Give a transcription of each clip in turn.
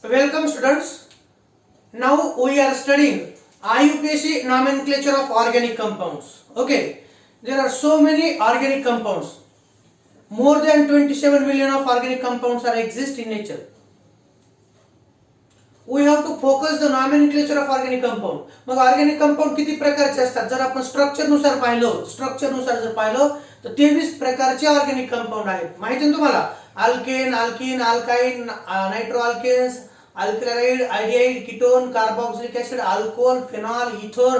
Welcome students. Now we are studying IUPAC nomenclature of organic compounds. Okay, there are so many organic compounds. More than 27 million of organic compounds are exist in nature. We have to focus the nomenclature of organic compound. मग organic compound किती प्रकारचे असतात? जर आपण structure नुसार पाहिलं तर 23 प्रकारचे ऑर्गॅनिक कंपाऊंड आहेत. माहिती आहे तुम्हाला? Alkane, alkene, alkyne, nitro alkanes, alkaloid, iodide, ketone, carboxylic acid, alcohol, phenol, ether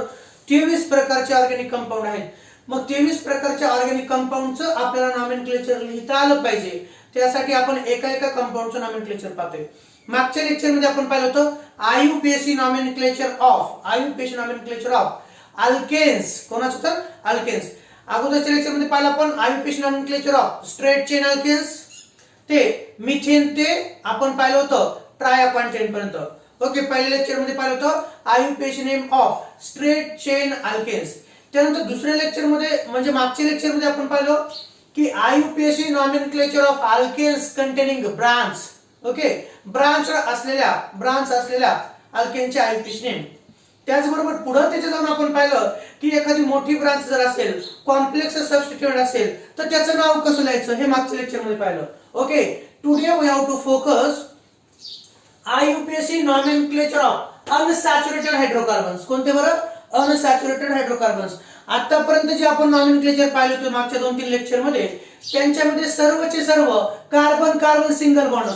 23 प्रकारचे ऑर्गॅनिक कंपाऊंड आहेत. मग 23 प्रकारच्या ऑर्गॅनिक कंपाऊंडचं आपल्याला नॉमेनक्लेचर लिहिता आलं पाहिजे. त्यासाठी आपण एका कंपाऊंडचं नॉमेनक्लेचर पाहतोय. मागच्या लेक्चर मध्ये आपण पाहिलं होतं आययुपीएसी नॉमेनक्लेचर ऑफ अल्केन्स. कोणाचं? तर अल्केन्स. अगोदरच्या लेक्चर मध्ये पाहिलं आपण IUPAC nomenclature of straight chain alkanes ते मिथेन ते आपण पाहिलं होतं ट्रायक्वांटेन पर्यंत. ओके, पहिल्या लेक्चर मध्ये पाहिलं होतं IUPAC name of straight chain alkanes. त्यानंतर दुसऱ्या लेक्चर मध्ये म्हणजे मागच्या लेक्चर मध्ये आपण पाहिलं की IUPAC nomenclature of alkanes containing branch. Okay, branch असलेल्या अल्केनचे आययुपीएसी नेम. त्याचबरोबर पुढे त्याच्या जाऊन आपण पाहिलं की एखादी मोठी ब्रांच जर असेल, कॉम्प्लेक्स सबस्टिट्यूएंट असेल तर त्याचं नाव कसं लिहायचं हे मागच्या लेक्चर मध्ये पाहिलं. Okay, today we have to focus IUPAC nomenclature of unsaturated hydrocarbons. कोणते बरं? Unsaturated hydrocarbons. आतापर्यंत जे आपण नॉमेनक्लेचर पाहिलं होतं मागच्या 2-3 लेक्चर मध्ये, त्यांच्यामध्ये सर्वचे सर्व कार्बन कार्बन सिंगल बॉन्ड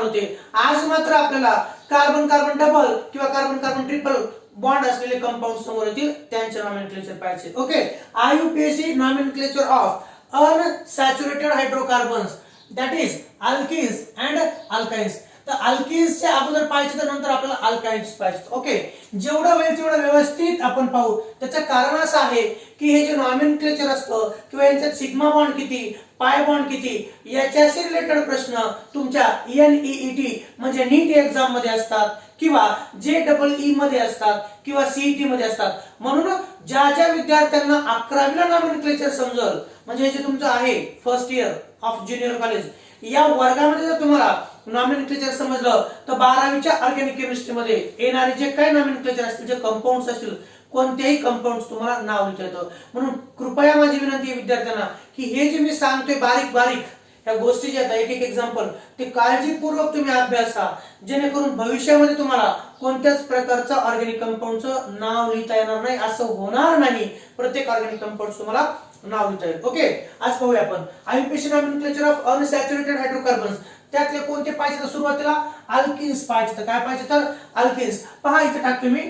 होते. आज मात्र आपल्याला कार्बन कार्बन डबल किंवा कार्बन कार्बन ट्रिपल बॉन्ड असलेले कंपाऊंड समोर येतील, त्यांचे नॉमेनक्लेचर पाहिजे. Okay, IUPAC nomenclature of unsaturated hydrocarbons, that is alkenes and alkynes. तर अल्किन्सचे अगोदर पाहिजे तर नंतर आपल्याला अल्काइन्स पाहिजे. ओके, जेवढं वेळ तेवढं व्यवस्थित आपण पाहू. त्याचं कारण असं आहे की हे जे नॉमेनक्लेचर असतं किंवा यांच्यात सिग्मा बॉन्ड किती, पाय बॉन्ड किती, याच्याशी रिलेटेड प्रश्न तुमच्या एनईईटी म्हणजे नीट एक्झाम मध्ये असतात किंवा JEE मध्ये असतात किंवा सीईटी मध्ये असतात. म्हणून ज्या विद्यार्थ्यांना 11वीला नॉमेनक्लेचर समजल, म्हणजे जे तुमचं आहे first year of junior college, या वर्गामध्ये जर तुम्हाला नॉमेनक्लेचर समजलं तर 12वीच्या ऑर्गॅनिक केमिस्ट्री मध्ये येणारे जे काही नॉमेनक्लेचर असतील, जे कंपाऊंड्स असतील, कोणतेही कंपाऊंड्स तुम्हाला नाव लिहिता येतं. म्हणून कृपया माझी विनंती आहे विद्यार्थ्यांना की हे जे मी सांगतोय बारीक या गोष्टी ज्या आहेत, एक एक्झाम्पल, ते काळजीपूर्वक तुम्ही अभ्यासा, जेणेकरून भविष्यामध्ये तुम्हाला कोणत्याच प्रकारचं ऑर्गॅनिक कंपाऊंडचं नाव लिहिता येणार नाही, असं होणार नाही. प्रत्येक ऑर्गॅनिक कंपाऊंड तुम्हाला नाव लिहिता येईल. ओके, आज पाहूया आपण IUPAC nomenclature of unsaturated hydrocarbons. त्यातले कोणते पाहिजे? तर सुरुवातीला अल्किन्स पाहिजे. तर काय पाहिजे? तर अल्किन्स. पहा इथे टाकतो मी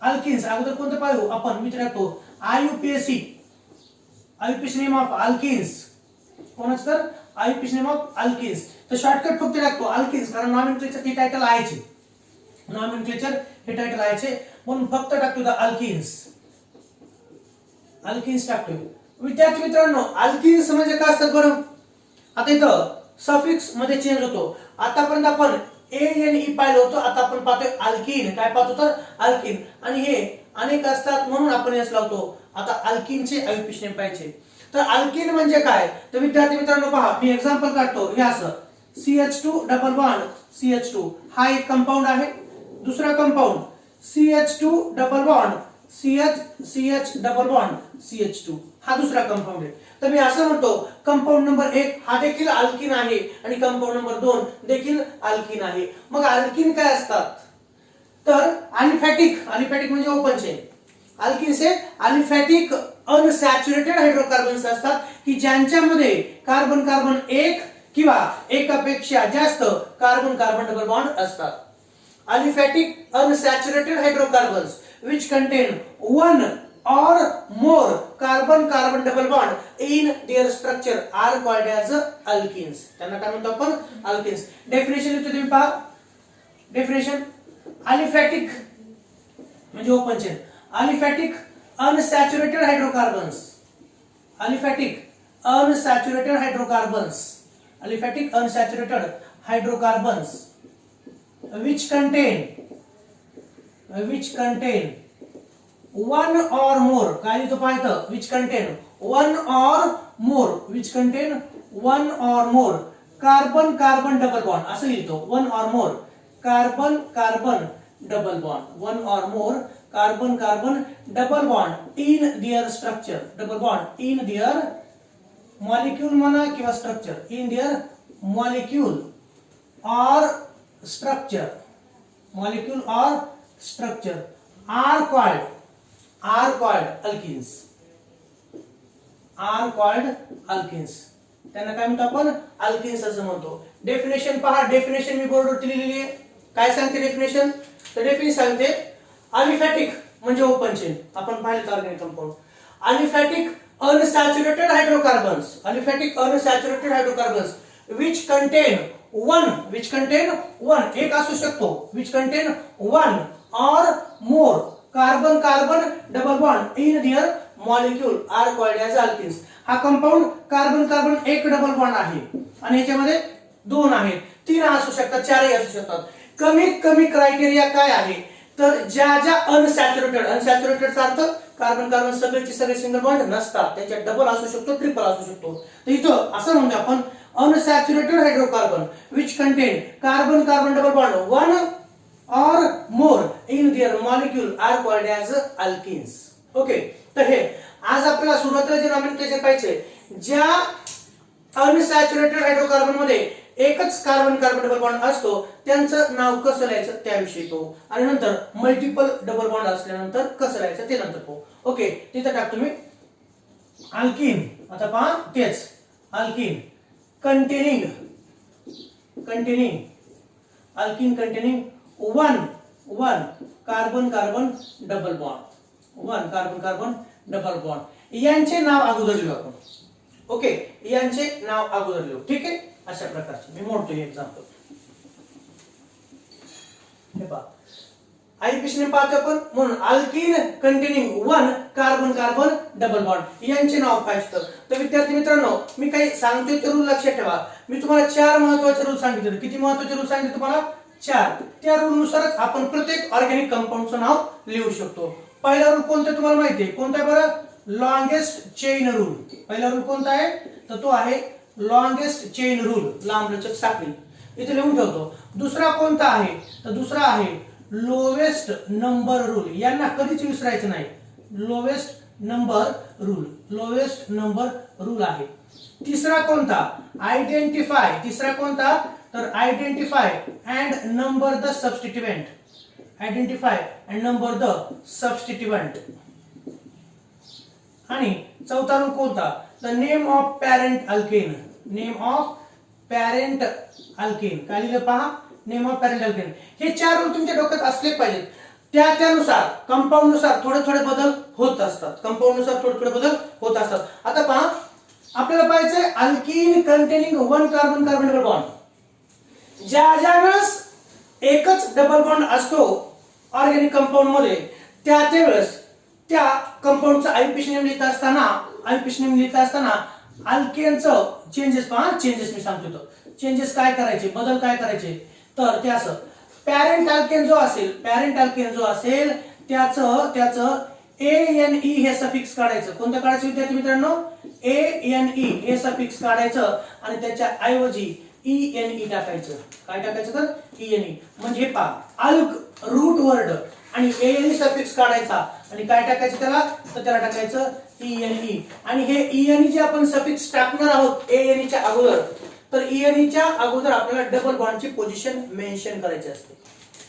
अल्किन्स. अगोदर कोणतं पाहू आपण? मी टाकतो आययुपीएसी नेम ऑफ अल्किन्स. कोणाचं? तर आययुपीएसी नेम ऑफ अल्किन्स. तर शॉर्टकट फक्त टाकतो अल्किन्स, कारण नॉमेनक्लेचर हे टायटल आहेचे, म्हणून फक्त टाकतो द अल्किन्स टाकतोय. विद्यार्थी मित्रांनो, अल्किन्स म्हणजे काय असतात बरं? आता इथं सफिक्स मध्ये चेंज होतो. आतापर्यंत आपण ANE पाहिलं होतं, आता आपण पाहतोय अल्किन. काय पाहतो? तर अल्किन. आणि हे अनेक असतात म्हणून आपण याच लावतो. आता अल्किनचे आययुपीएसी नेम पाहिजे. तर अल्किन म्हणजे काय? तर विद्यार्थी मित्रांनो पहा, मी एक्झाम्पल काढतो. हे असं CH2 डबल बॉन्ड CH2 हा एक कंपाऊंड आहे. दुसरा compound CH2 double bond CH double bond CH2 हा दुसरा कंपाऊंड आहे. तर मी असं म्हणतो कंपाऊंड नंबर 1 हा देखील अल्किन आहे आणि कंपाऊंड नंबर 2 देखील अल्किन आहे. मग अल्किन काय असतात? तर अलिफॅटिक म्हणजे ओपन चेन. अल्किन्स हे अलिफॅटिक अनसॅच्युरेटेड हायड्रोकार्बन्स असतात की ज्यांच्यामध्ये कार्बन कार्बन एक किंवा एकापेक्षा जास्त कार्बन कार्बन डबल बॉन्ड असतात. Aliphatic unsaturated hydrocarbons which contain one or more carbon carbon double bond in their structure are called as alkenes. त्यांना काय म्हणतो आपण? alkenes. डेफिनेशन लिहितो तुम्ही पहा. डेफिनेशन अलिफॅटिक म्हणजे open chain. Aliphatic unsaturated hydrocarbons which contain one or more, काय लिहितो पाहिजे? which contain one or more carbon carbon double bond असं लिहितो, one or more carbon carbon double bond, one or more carbon carbon double bond in their structure, double bond in their molecule म्हणा किंवा structure, in their molecule or structure, molecule or structure are called alkenes, are called alkenes, त्यांना काय म्हणतो आपण alkynes असं म्हणतो. Definition पहा, definition मी बोर्डवरती लिहिलेली आहे. काय सांगते डेफिनेशन? तर डेफिनेशन सांगते अलिफॅटिक म्हणजे ओपन चेन, आपण पाहिलं organic compound. Aliphatic unsaturated hydrocarbons, aliphatic unsaturated hydrocarbons which contain one एक असू शकतो, which contain one or more carbon carbon double bond in their molecule are called as alkenes. हा compound carbon carbon एक double bond आहे आणि याच्यामध्ये दोन आहेत, तीन असू शकतात, चारही असू शकतात. कमीत कमी क्रायटेरिया काय आहे? तर ज्या ज्या अनसॅच्युरेटेडचा अर्थ कार्बन कार्बन सगळेचे सगळे सिंगल बॉन्ड नसतात, त्याच्या डबल असू शकतो, ट्रिपल असू शकतो. तर इथं असं म्हणतो आपण unsaturated hydrocarbon which contain carbon carbon double bond one or more in their molecule are called as alkenes. Okay, तर हे आज आपल्याला सुरुवातीला जे नॉमेनक्लेचर पाहिजे, ज्या अनसॅच्युरेटेड हायड्रोकार्बन मध्ये एकच कार्बन कार्बन डबल बॉन्ड असतो त्यांचं नाव कसं लिहायचं त्याविषयी पाहू, आणि नंतर मल्टिपल डबल बॉन्ड असल्यानंतर कसं लिहायचं ते नंतर पाहू. ओके, तिथे टाकतो मी अल्किन. आता पहा तेच alkene containing alkene containing one carbon carbon double bond, one carbon carbon double bond, यांचे नाव अगोदर लिहू आपण. ओके, यांचे नाव अगोदर लिहू. ठीक आहे, अशा प्रकारचे मी मोडतो हे एक्झाम्पल. हे पहा आयपीसी पाहतो आपण, म्हणून alkene containing one carbon carbon double bond यांचे नाव पाहिजे. तर विद्यार्थी मित्रांनो, मी काही सांगतोय ते रूल लक्षात ठेवा. मी तुम्हाला चार महत्त्वाचे रूल सांगितले. किती महत्त्वाचे रूल सांगितले तुम्हाला? चार. त्या रूल नुसारच आपण प्रत्येक ऑर्गॅनिक कंपाऊंडचं नाव लिहू शकतो. पहिला रूल कोणता तुम्हाला माहिती आहे? कोणता बरं? Longest chain rule. पहिला रूल कोणता आहे? तर तो आहे लॉंगेस्ट चेन रूल, लांबलचक साखळी. इथे लिहून ठेवतो. दुसरा कोणता आहे? तर दुसरा आहे लोवेस्ट नंबर रूल. यांना कधीच विसरायचं नाही. लोवेस्ट नंबर रूल आहे. तिसरा कोणता? आयडेंटिफाय. तिसरा कोणता? तर identify and number the substituent. Identify and number the substituent. आणि चौथा रूल कोणता? The name of parent alkane. Name of parent alkane. काय लिहिलं पहा? Name of parent alkane. हे चार रूल तुमच्या डोक्यात असले पाहिजेत. त्यानुसार कंपाऊंड नुसार थोडे बदल होत असतात. कंपाऊंड नुसार थोडे बदल होत असतात. आता पहा, आपल्याला पाहिजे alkene containing one carbon carbon double bond. ज्या वेळेस एकच डबल बॉन्ड असतो ऑर्गॅनिक कंपाऊंड मध्ये, त्यावेळेस त्या कंपाऊंडचा आयपीसी नेम लिहित असताना अल्केनचं चेंजेस पहा. चेंजेस मी सांगतो. चेंजेस काय करायचे, बदल काय करायचे, तर ते असं पॅरेंट अल्केन जो असेल त्याचं ANE हे सफिक्स काढायचं. कोणतं काढायचं विद्यार्थी मित्रांनो? ANE हे सफिक्स काढायचं आणि त्याच्या ऐवजी ENE टाकायचं. काय टाकायचं? तर ENE. म्हणजे पहा, अल्क रूट वर्ड आणि ANE सफिक्स काढायचा आणि काय टाकायचं त्याला? तर त्याला टाकायचं ENE. आणि हे ENE जे आपण सफिक्स टाकणार आहोत ANE च्या अगोदर, तर ENE च्या अगोदर आपल्याला डबल बॉन्डची पोझिशन मेन्शन करायची असते.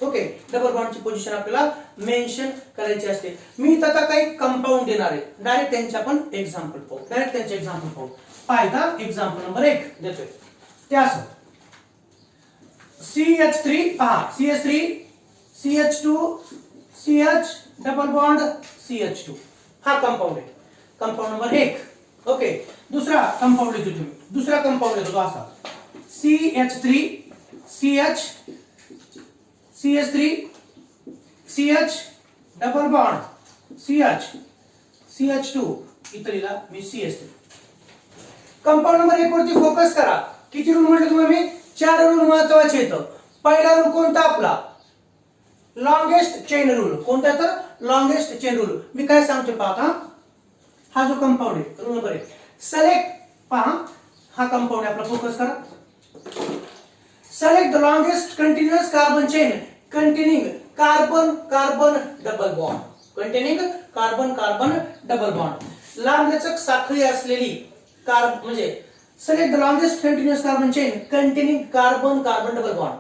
ओके, डबल बॉन्डची पोझिशन आपल्याला मेन्शन करायची असते. मी आता काही कंपाऊंड देणार आहे. डायरेक्ट त्यांचे आपण एक्झाम्पल पाहू. पाहिजे एक्झाम्पल नंबर 1 देतोय. ते असं CH3 पहा. CH3 CH2 CH double bond CH2 हा कंपाऊंड आहे. Compound number 1. ओके, दुसरा कंपाऊंड लिहितो तुम्ही. दुसरा कंपाऊंड लिहितो असा CH3 CH double bond CH2 इथं लिहिला मी CH3. कंपाऊंड नंबर 1 वरती फोकस करा. किती रूल म्हटले तुम्हाला मी? 4 रूल महत्त्वाचे आहेत. पहिला रूल कोणता आपला? Longest chain rule. कोणता? तर लॉंगेस्ट चेन रूल. मी काय सांगतो पहा. हा जो कंपाऊंड आहे रूल नंबर 1 सिलेक्ट. पहा, हा कंपाऊंड आपला फोकस करा. Select the longest continuous carbon chain containing carbon carbon double bond. Containing carbon carbon double bond. लांबलचक साखळी असलेली म्हणजे select the longest continuous carbon chain containing carbon carbon double bond.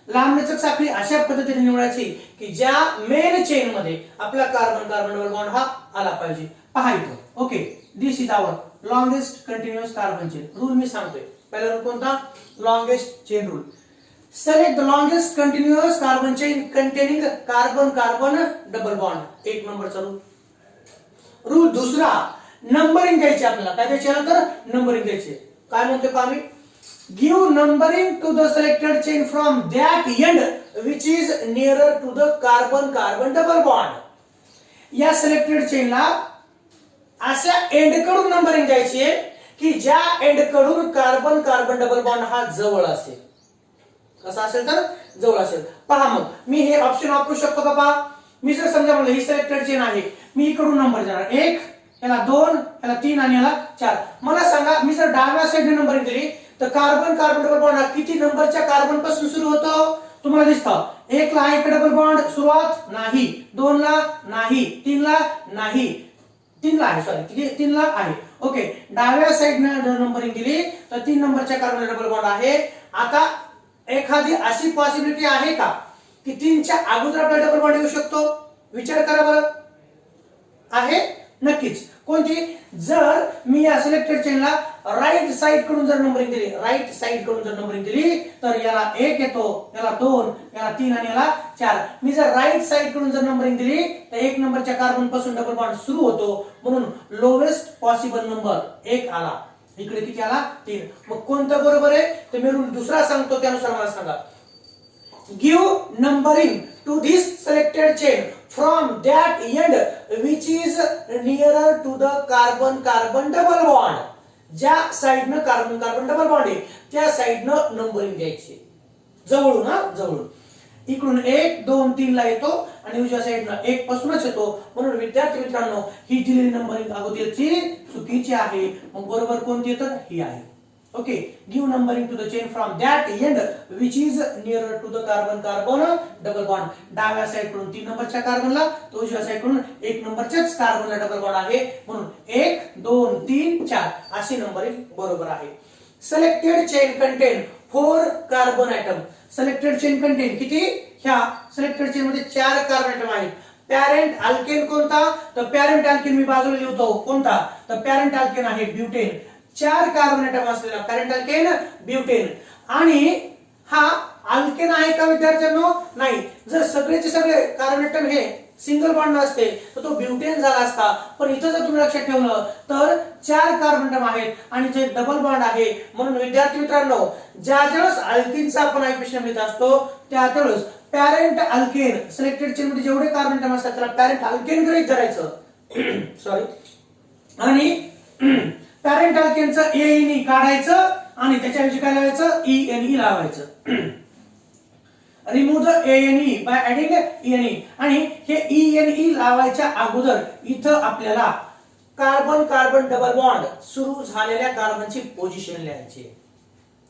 लांबलचक साखळी अशा पद्धतीने निवडायची की ज्या मेन चेन मध्ये आपला कार्बन कार्बन डबल बॉन्ड हा आला पाहिजे. पहा इथं. Okay, this is our longest continuous carbon chain. Rule मी सांगतोय. पहिला रूल कोणता? Longest chain rule. Select the longest continuous carbon chain containing carbon carbon double bond. एक नंबरचा रूल. रूल दुसरा, नंबरिंग द्यायची आपल्याला. काय द्यायची तर नंबरिंग द्यायची. काय म्हणतो का आम्ही? Give numbering to the selected chain from that end which is nearer to the carbon carbon double bond. या सिलेक्टेड चेनला अशा एंड कडून नंबरिंग द्यायची आहे की ज्या एंड कडून कार्बन कार्बन डबल बॉन्ड हा जवळ असेल. कसा असेल तर जवळ असेल. पहा मग मी हे ऑप्शन वापरू शकतो का? पहा, मी जर समजा म्हणलं ही सिलेक्टेड चेन आहे, मी इकडून नंबर देणार 1, याला 2, याला 3 आणि याला 4. मला सांगा मी जर डाव्या साइडने नंबरिंग दिली तर कार्बन कार्बन डबल बॉन्ड हा किती नंबरच्या कार्बन पासून सुरू होतो? तुम्हाला दिसतं 1 ला आहे डबल बॉन्ड सुरुवात नाही, 2 ला नाही, 3 ला नाही, 3 ला आहे, सॉरी 3 ला आहे. ओके, डाव्या साइडने नंबरिंग दिली तर 3 नंबरच्या कार्बन डबल बॉन्ड आहे. आता एखादी अशी पॉसिबिलिटी आहे का की 3 च्या अगोदर आपला डबल बॉन्ड येऊ शकतो? विचार करा बरं. आहे? नक्कीच. कोणती? जर मी या सिलेक्टेड चेनला राईट साइड कडून जर नंबरिंग दिली, राईट साइड कडून जर नंबरिंग दिली तर याला 1 येतो, याला 2, याला 3 आणि याला 4. मी जर राईट साइड कडून जर नंबरिंग दिली तर 1 नंबरच्या कार्बन पासून डबल बॉन्ड सुरू होतो, म्हणून लोवेस्ट पॉसिबल नंबर 1 आला. इकडे किती आला? 3. मग कोणतं बरोबर आहे? तर मी रूल दुसरा सांगतो त्यानुसार मला सांगा. Give numbering to this selected chain from that end which is nearer to the carbon carbon double bond. ज्या साइडनं कार्बन कार्बन डबल बॉन्ड आहे त्या साइडनं नंबरिंग द्यायची. जवळून, हा जवळून. इकडून 1, 2, 3 ला येतो आणि उजव्या साइडनं 1 पासूनच येतो. म्हणून विद्यार्थी मित्रांनो, ही दिलेली नंबरिंग अगोदरची चुकीची आहे. मग बरोबर कोणती येतं? ही आहे. Okay, give numbering to the chain from that end which is nearer to the carbon carbon double bond. डाव्या साइड कडून 3 नंबरच्या कार्बनला, तो उजव्या साइड कडून 1 नंबरच्याच कार्बनला डबल बॉन्ड आहे. म्हणून 1, 2, 3, 4 अशी नंबरिंग बरोबर आहे. Selected chain contain 4 carbon atom. Selected chain contain किती? ह्या सिलेक्टेड चेन मध्ये 4 कार्बन ॲटम आहेत. पॅरेंट अल्केन कोणता? तर पॅरेंट अल्केन मी बाजूला लिहितो. कोणता? तर पॅरेंट अल्केन आहे ब्युटेन. 4 कार्बन ॲटम असलेला पॅरेंट अल्केन ब्युटेन. आणि हा अल्केन आहे का विद्यार्थ्यांनो? नाही. जर सगळेचे सगळे कार्बन ॲटम हे सिंगल बॉन्ड असते तर तो ब्युटेन झाला असता. पण इथं जर तुम्ही लक्षात ठेवलं तर 4 कार्बन ॲटम आहेत आणि ते डबल बॉन्ड आहे. म्हणून विद्यार्थी मित्रांनो, ज्यावेळेस अल्किनचा आपण आययुपीएसी लिहित असतो त्यावेळेस पॅरेंट अल्केन सिलेक्टेड चेन मध्ये जेवढे कार्बन ॲटम असतात त्याला पॅरेंट अल्केन गृहीत धरायचं. सॉरी. आणि पॅरेंट अल्केनचं एएनई काढायचं आणि त्याच्याऐवजी काय लावायचं? ईएनई लावायचं. Remove the ANE by adding ENE. आणि हे ईएनई लावायच्या अगोदर इथं आपल्याला कार्बन कार्बन डबल बॉन्ड सुरू झालेल्या कार्बनची पोझिशन लिहायची.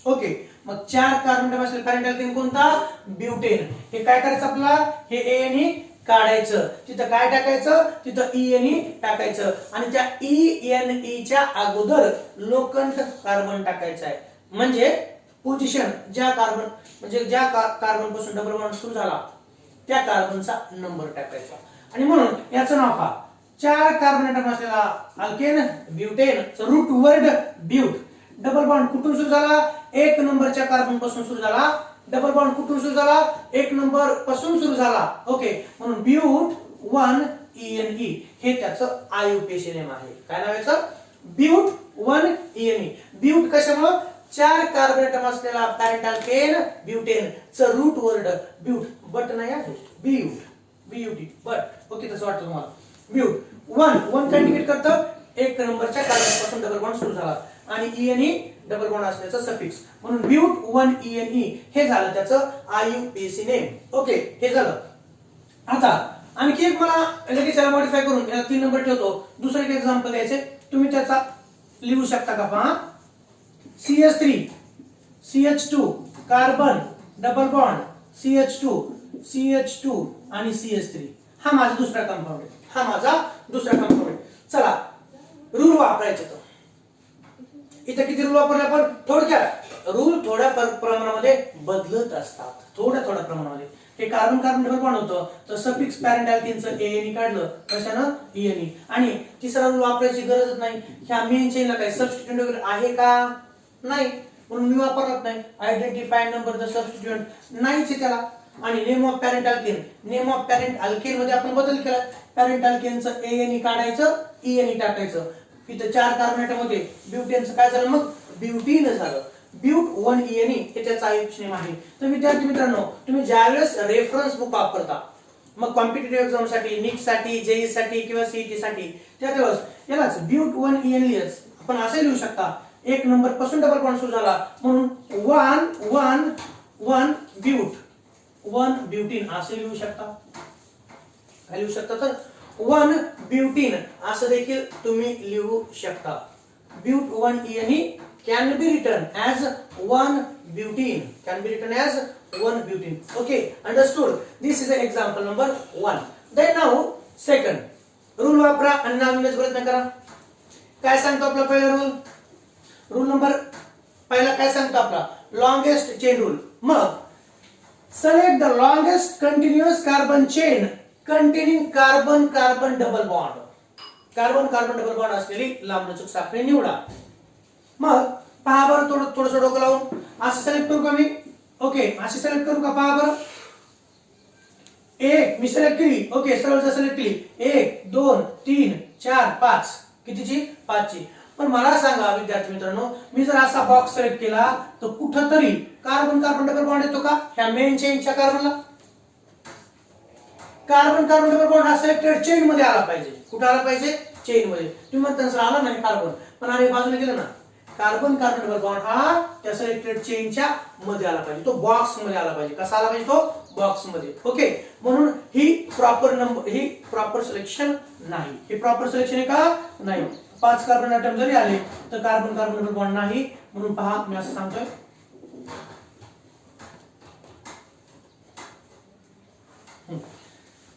ओके, मग 4 कार्बन ॲटम असलेला पॅरेंट अल्केन कोणता? ब्युटेन. हे काय करायचं आपल्याला? हे एएनई काढायचं. तिथं काय टाकायचं? तिथं ईएनई टाकायचं आणि त्या ईएनई च्या अगोदर लोखंड कार्बन टाकायचं आहे. म्हणजे पोझिशन ज्या कार्बन म्हणजे ज्या कार्बन पासून डबल बॉन्ड सुरू झाला त्या कार्बनचा नंबर टाकायचा. आणि म्हणून याचं नाव पहा. 4 कार्बन ॲटम असलेला alkane butane, root word but. Double bond कुठून सुरू झाला? 1 नंबरच्या कार्बन पासून सुरू झाला. डबल बॉन्ड कुठून सुरू झाला? 1 नंबर पासून सुरू झाला. ओके, म्हणून ब्यूट 1 ईएनई हे त्याचं आययुपीएसी नेम आहे. काय नाव याचं? ब्यूट 1 ईएनई. ब्यूट कशामुळे? 4 कार्बन ॲटम असलेला पॅरेंट अल्केन ब्युटेन च रूट वर्ड ब्यूट. बट नाही आहे, ब्यूट, बीयूटी बट. ओके, तसं वाटतं तुम्हाला. ब्यूट 1 काय इंडिकेट करतं? 1 नंबरच्या कार्बन पासून डबल बॉन्ड सुरू झाला आणि ईएनई डबल बॉन्ड असल्याचं सफिक्स. म्हणून ब्यूट 1 ईएनई हे झालं त्याचं आययुपीएसी नेम. ओके, हे झालं. आता आणखी एक मला लगेच याला मॉडिफाय करून याला 3 नंबर ठेवतो. दुसरं एक एक्झाम्पल द्यायचे, तुम्ही त्याचा लिहू शकता का? पहा. CH2 carbon double bond CH2 आणि CH3 हा माझा दुसरा कंपाऊंड आहे. हा माझा दुसरा कंपाऊंड आहे. चला रूल वापरायचे तर इथे किती रूल वापरले आपण? थोडक्यात रूल थोड्या प्रमाणामध्ये बदलत असतात, थोड्या प्रमाणामध्ये. हे कार्बन कार्बन डबल बॉन्ड होतं तर सफिक्स पॅरेंट अल्केनचं ANE काढलं कशानं? ENE. आणि तिसरा रूल वापरायची गरजच नाही. ह्या मेन चेनला काही सबस्टिट्यूएंट वगैरे आहे का? नाही, म्हणून मी वापरत नाही. आयडेंटिफाय नंबर द सबस्टिट्यूएंट नाहीच आहे त्याला. आणि नेम ऑफ पॅरेंट अल्केन मध्ये आपण बदल केला. पॅरेंट अल्केनचं ANE काढायचं, ENE टाकायचं. इथं 4 कार्बोनेटमध्ये ब्युटेनचं काय झालं? मग ब्युटीन झालं. ब्यूट 1 ENE हे त्याचा आयुष नेम आहे. तर विद्यार्थी मित्रांनो, तुम्ही ज्यावेळेस रेफरन्स बुक वापरता, मग कॉम्पिटिटिव्ह एक्झाम साठी, नीट साठी, जेई साठी किंवा सीईटी साठी, त्यावेळेस यालाच ब्यूट 1 ENE आपण असे लिहू शकता. 1 नंबर पासून डबल बॉन्ड सुरू झाला म्हणून 1 ब्यूट 1 ब्युटीन असे लिहू शकता. काय लिहू शकता? तर 1 ब्युटीन असं देखील तुम्ही लिहू शकता. ब्यूट 1 ENE can be written as 1 butene. Okay, understood? This is example number 1. Then now second rule वापरा आणि नाव लिहिण्याचा प्रयत्न करा. काय सांगतो आपला पहिला रूल नंबर पहिला काय सांगतो आपला? Longest chain rule. मग select the longest continuous carbon chain containing carbon carbon double bond. Carbon carbon double bond असलेली लांबलचक साखळी निवडा. मग पहा बरं, थोडं डोकं लावून असं सिलेक्ट करू का मी? ओके, अशी सिलेक्ट करू का? पहा बरं. एक मी सिलेक्ट केली. ओके, सरळ सिलेक्ट केली. 1 2 3 4 5 कितीची? 5 ची. पण मला सांगा विद्यार्थी मित्रांनो, मी जर असा बॉक्स सिलेक्ट केला तर कुठंतरी कार्बन कार्बन डबल बॉन्ड येतो का? ह्या मेन चेनच्या कार्बनला कार्बन कार्बन डबल बॉन्ड हा सिलेक्टेड चेन मध्ये आला पाहिजे. कुठे आला पाहिजे? चेन मध्ये. तुम्ही म्हणता सर आला नाही कार्बन, पण आम्ही बाजूने गेलो ना. कार्बन कार्बन डबल बॉन्ड हा त्या सिलेक्टेड चेनच्या मध्ये आला पाहिजे, तो बॉक्स मध्ये आला पाहिजे. कसा आला पाहिजे? तो बॉक्स मध्ये. ओके, म्हणून ही प्रॉपर सिलेक्शन नाही. हे प्रॉपर सिलेक्शन आहे का? नाही. 5 कार्बन ॲटम जरी आले तर कार्बन कार्बन डबल बॉन्ड नाही. म्हणून पहा मी असं सांगतोय.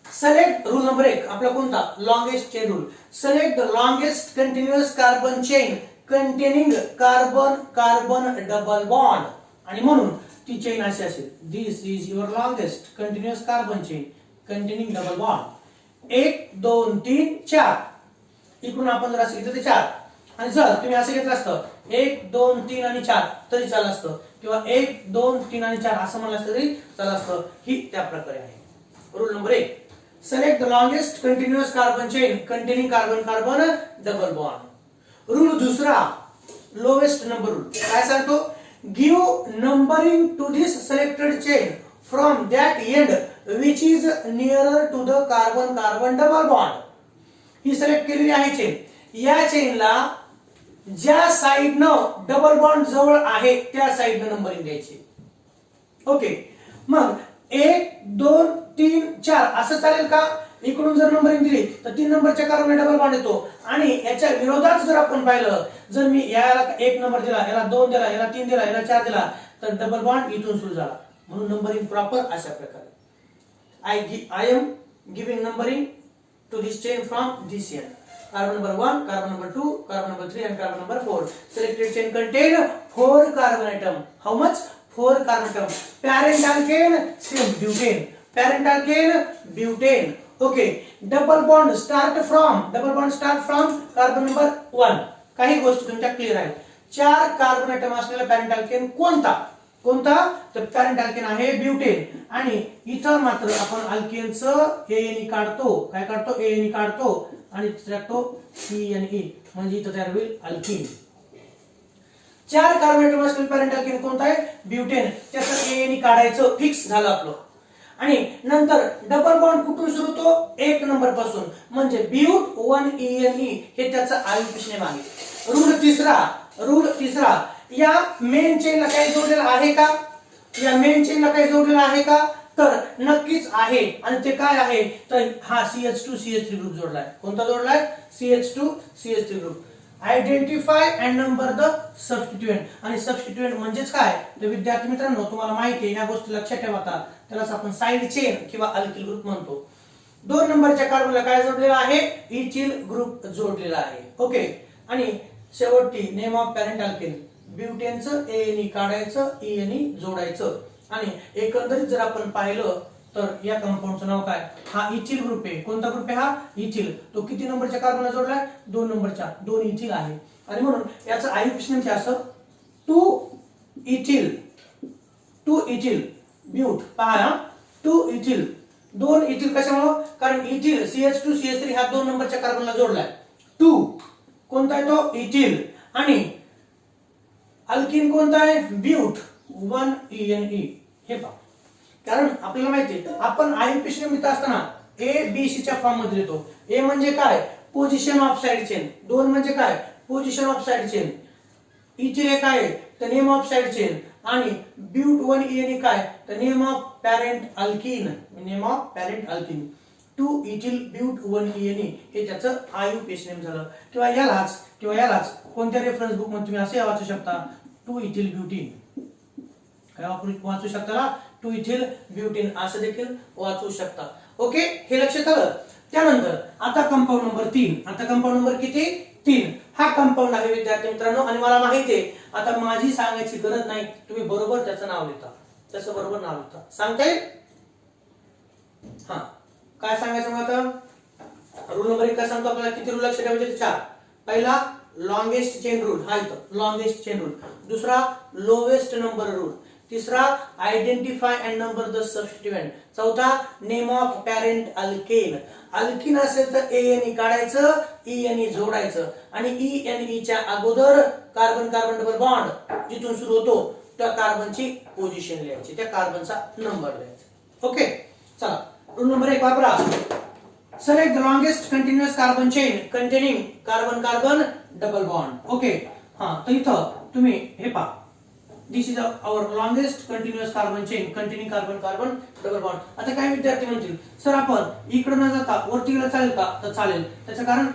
सिलेक्ट रूल नंबर 1 आपला कोणता? Longest chain rule. Select the longest continuous carbon chain containing carbon carbon double bond. आणि म्हणून ती चेन अशी असेल. This is your longest continuous carbon chain containing double bond. 1 2 3 4. इकडून आपण जर असं घेतलं तर 4. आणि जर तुम्ही असं घेतलं असतं 1 2 3 आणि 4 तरी चाललं असतं, किंवा 1 2 3 आणि 4 असं म्हणलं असतं तरी चाललं असतं. ही त्या प्रकारे आहे. Rule number 1, select the longest continuous carbon chain containing carbon carbon double bond. Rule दुसरा, लोवेस्ट नंबर रूल. काय सांगतो? Give numbering to this selected chain from that end which is nearer to the carbon carbon double bond. ही select केलेली आहे chain. या चेनला ज्या साइडनं double bond जवळ आहे त्या साइडनं नंबरिंग द्यायची. ओके, मग 1 2 3 4 असं चालेल का? इकडून जर नंबरिंग दिली तर 3 नंबरच्या कार्बनला डबल बॉन्ड येतो. आणि याच्या विरोधात जर आपण पाहिलं, जर मी याला 1 नंबर दिला, याला 2 दिला, याला 3 दिला, याला 4 दिला, तर डबल बॉन्ड इथून सुरू झाला. म्हणून नंबरिंग प्रॉपर अशा प्रकारे. I am giving numbering to this chain from this end. Carbon number 1, carbon number 2, carbon number 3 and carbon number 4. Selected chain contain 4 carbon atom. How much? 4 carbon atom. Parent alkane, same butane. Parent alkane, butane. Okay, double bond start from carbon number 1. काही गोष्टी तुमच्या clear आहेत. 4 carbon atom असलेला parent alkane कोणता? तर parent alkane आहे butane. आणि इथं मात्र आपण अल्केनचं ANE काढतो. काय काढतो? ANE काढतो आणि टाकतो ENE, म्हणजे इथं तयार होईल अल्कीन. 4 कार्बन ॲटम असलेला पॅरेंट अल्केन कोणता आहे? ब्युटेन. त्याचं ANE काढायचं, फिक्स झालं आपलं. आणि नंतर डबल बॉन्ड कुठून सुरू होतो? 1 नंबर पासून, म्हणजे ब्यूट 1 ENE हे त्याचं आयुष नेम आहे. रूल तिसरा, या मेन चेनला काही जोडलेलं आहे का? तर नक्कीच आहे. आणि ते काय आहे? तर हा CH2 CH3 ग्रुप जोडलाय. कोणता जोडलाय? CH2 CH3 group. Identify and number the substituent. आणि सबस्टिट्यूएंट म्हणजेच काय तर विद्यार्थी मित्रांनो तुम्हाला माहिती आहे या गोष्टी लक्षात ठेवा. त्यालाच आपण साइड चेन किंवा अल्किल ग्रुप म्हणतो. 2 नंबरच्या कार्बनला काय जोडलेला आहे इथिल ग्रुप जोडलेला आहे. ओके. आणि शेवटी नेम ऑफ पॅरेंट अल्केन ब्युटेनचं एएनई काढायचं ईएनई जोडायचं. आणि एकंदरीत जर आपण पाहिलं तर या कंपाऊंडचं नाव काय हा इथिल ग्रुप आहे. कोणता ग्रुप आहे हा इथिल. तो किती नंबरच्या कार्बनला जोडलाय 2 नंबरच्या. 2 इथिल आहे. आणि म्हणून याचं आयुपीएस काय असं 2 इथिल ब्यूट. पहा 2 इथिल 2 इथिल कशामुळे कारण इथिल CH2CH3 ह्या 2 नंबरच्या कार्बनला जोडलाय. 2 कोणता आहे तो इथिल. आणि अल्किन कोणता आहे ब्यूट 1 ENE. हे पहा कारण आपल्याला माहिती आहे आपण आयुपीएस लिहित असताना ABC च्या फॉर्म मध्ये लिहितो. ए म्हणजे काय पोझिशन ऑफ साइड चेन. 2 म्हणजे काय position of side chain. Ethyl काय तर नेम ऑफ साइड चेन. आणि ब्यूट 1 ENE काय तर name of parent alkene. Name of parent alkene 2 ethyl but 1 ENE हे त्याचं आयुपीएस नेम झालं. किंवा यालाच कोणत्या रेफरन्स बुक मध्ये तुम्ही असे वाचू शकता 2 इथिल ब्युटीन. काय वाचू शकता 2 इथिल ब्युटीन असं देखील वाचू शकता. ओके हे लक्षात आलं. त्यानंतर आता कंपाऊंड नंबर 3. आता कंपाऊंड नंबर किती 3. हा कंपाऊंड आहे विद्यार्थी मित्रांनो. आणि मला माहिती आहे आता माझी सांगायची गरज नाही तुम्ही बरोबर त्याचं नाव लिहिता. त्याचं बरोबर नाव लिहिता. सांगता येईल हा काय सांगायचं मग आता रूल नंबर 1 काय सांगतो आपल्याला किती रूल लक्षात ठेवायचे 4. पहिला लॉंगेस्ट चेन रूल हा इथं लॉंगेस्ट चेन रूल. दुसरा लोवेस्ट नंबर रूल. तिसरा आयडेंटिफाय अँड नंबर द सबस्टिट्यूएंट. चौथा name of parent alkane. Alkene असेल तर एएनई काढायचं ईएनई जोडायचं. आणि ईएनई च्या अगोदर कार्बन कार्बन डबल बॉन्ड जिथून सुरू होतो त्या कार्बनची पोझिशन लिहायची त्या कार्बनचा नंबर लिहायचा. ओके चला रूल नंबर 1 वापरा. Select the longest continuous carbon chain containing carbon carbon double bond. Okay हा तर इथं तुम्ही हे पहा this is our longest continuous carbon chain containing carbon carbon double bond. आता काय विद्यार्थी म्हणतील सर आपण इकडे न जाता वरती गेलं चालेल का तर चालेल. त्याचं कारण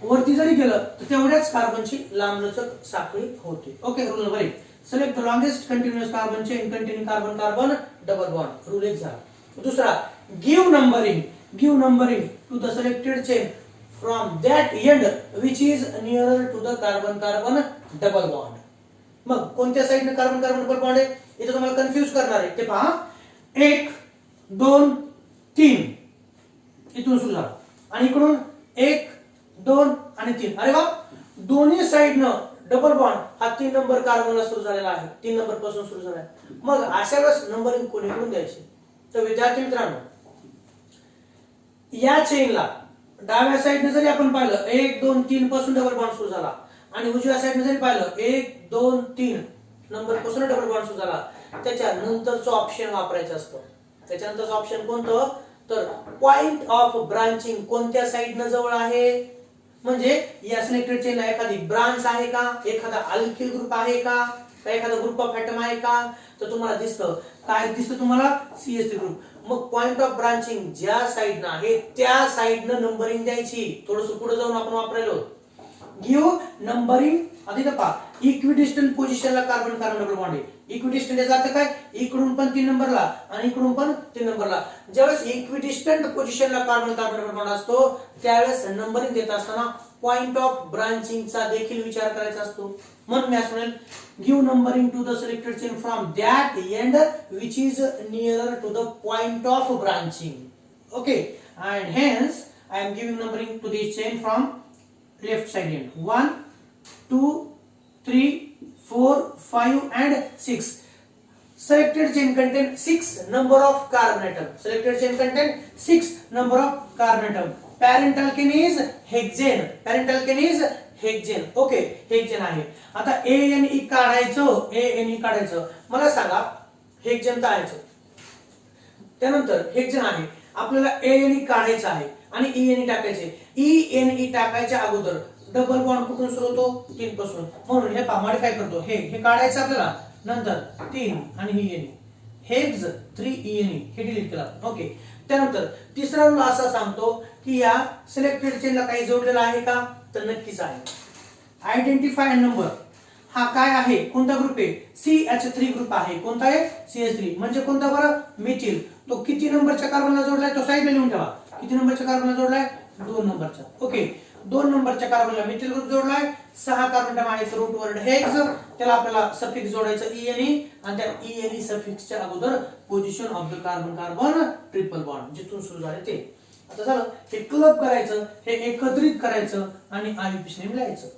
वरती जरी गेलं तर तेवढ्याच कार्बनची लांबलचक साखळी होते. Okay rule number 1 select the longest continuous carbon chain containing carbon carbon double bond. Rule 1 झाला. दुसरा give numbering to the selected chain from that end which is nearer to the carbon carbon double bond. मग कोणत्या साइडने carbon carbon double bond आहे इथे तुम्हाला confuse करणार आहे. ते पहा 1 2 3 इथून सुरू झाला आणि इकडून 1 2 आणि 3. अरे वा दोन्ही साइडनं डबल बॉन्ड हा 3 नंबर कार्बनला सुरू झालेला आहे. 3 नंबर पासून सुरू झाला आहे. मग अशा वेळेस नंबरिंग कोणीकडून द्यायची तर विद्यार्थी मित्रांनो या चेनला डाव्या साइडने जरी आपण पाहिलं 1 2 3 पासून डबल बॉन्ड सुरू झाला आणि उजव्या साइडने जरी पाहिलं 1 2 3 नंबर पासून डबल बॉन्ड सुरू झाला त्याच्या नंतरचं ऑप्शन वापरायचं असतं. त्याच्यानंतरचं ऑप्शन कोणतं तर पॉइंट ऑफ ब्रांचिंग कोणत्या साइडने जवळ आहे म्हणजे या सिलेक्टेड चेनला एखादी ब्रांच आहे का एखादा अल्किल ग्रुप आहे का एखादा ग्रुप ऑफ ऍटम आहे का तर तुम्हाला दिसतं काय दिसतं तुम्हाला CH3 ग्रुप. मग पॉइंट ऑफ ब्रांचिंग ज्या साइडनं आहे त्या साइडनं नंबरिंग द्यायची. थोडंसं पुढे जाऊन आपण वापरायलो गिव्ह नंबरिंग. आधी पहा इक्विडिस्टंट पोझिशनला कार्बन कार्बन डबल बॉन्ड आहे. इक्विडिस्टंट याचा अर्थ काय इकडून पण 3 नंबरला आणि इकडून पण 3 नंबरला. ज्यावेळेस इक्विडिस्टंट पोझिशनला कार्बन कार्बन डबल बॉन्ड असतो त्यावेळेस नंबरिंग देत असताना पॉइंट ऑफ ब्रांचिंगचा देखील विचार करायचा असतो. म्हणून मी असं म्हणेल give numbering to the selected chain from that end which is nearer to the point of branching. Okay and hence I am giving numbering to this chain from left side end 1 2 3 4 5 and 6. Selected chain contain 6 number of carbon atom. Selected chain contain 6 number of carbon atom. Parent alkene is hexane. Parent alkene is hexane. Okay, hexane आहे. आता ANE काढायचं. मला सांगा हेक्झेन काढायचं. त्यानंतर हेक्झेन आहे. आपल्याला ANE काढायचं आहे आणि ENE टाकायचे. ENE टाकायच्या अगोदर डबल बॉन्ड कुठून सुरू होतो 3 पासून. म्हणून हे मॉडिफाय करतो. हे काढायचं आपल्याला नंतर 3 आणि ENE हेक्स 3 ENE हे डिलीट केला. ओके त्यानंतर तिसरा रूल असा सांगतो की या सिलेक्टेड चेनला काही जोडलेलं आहे का तर नक्कीच आहे. आयडेंटिफाय नंबर हा काय आहे, कोणता ग्रुप आहे, CH3 ग्रुप आहे. कोणता आहे, CH3. म्हणजे कोणता बरं, मिथिल. तो किती नंबरच्या कार्बनला जोडलाय तो साइडला लिहून ठेवा. किती नंबरच्या कार्बनला जोडलाय, 2 नंबरच्या. ओके, 2 नंबरच्या कार्बनला मिथिल ग्रुप जोडलाय. 6 कार्बन टर्म आहेत रूट वर्ड हेक्स. त्याला आपल्याला सफिक्स जोडायचं ENE आणि त्या ENE सफिक्सच्या अगोदर position of the carbon carbon triple bond जिथून सुरू झाले ते. आता झालं, हे क्लब करायचं, हे एकत्रित करायचं आणि IUPAC नेम लिहायचं.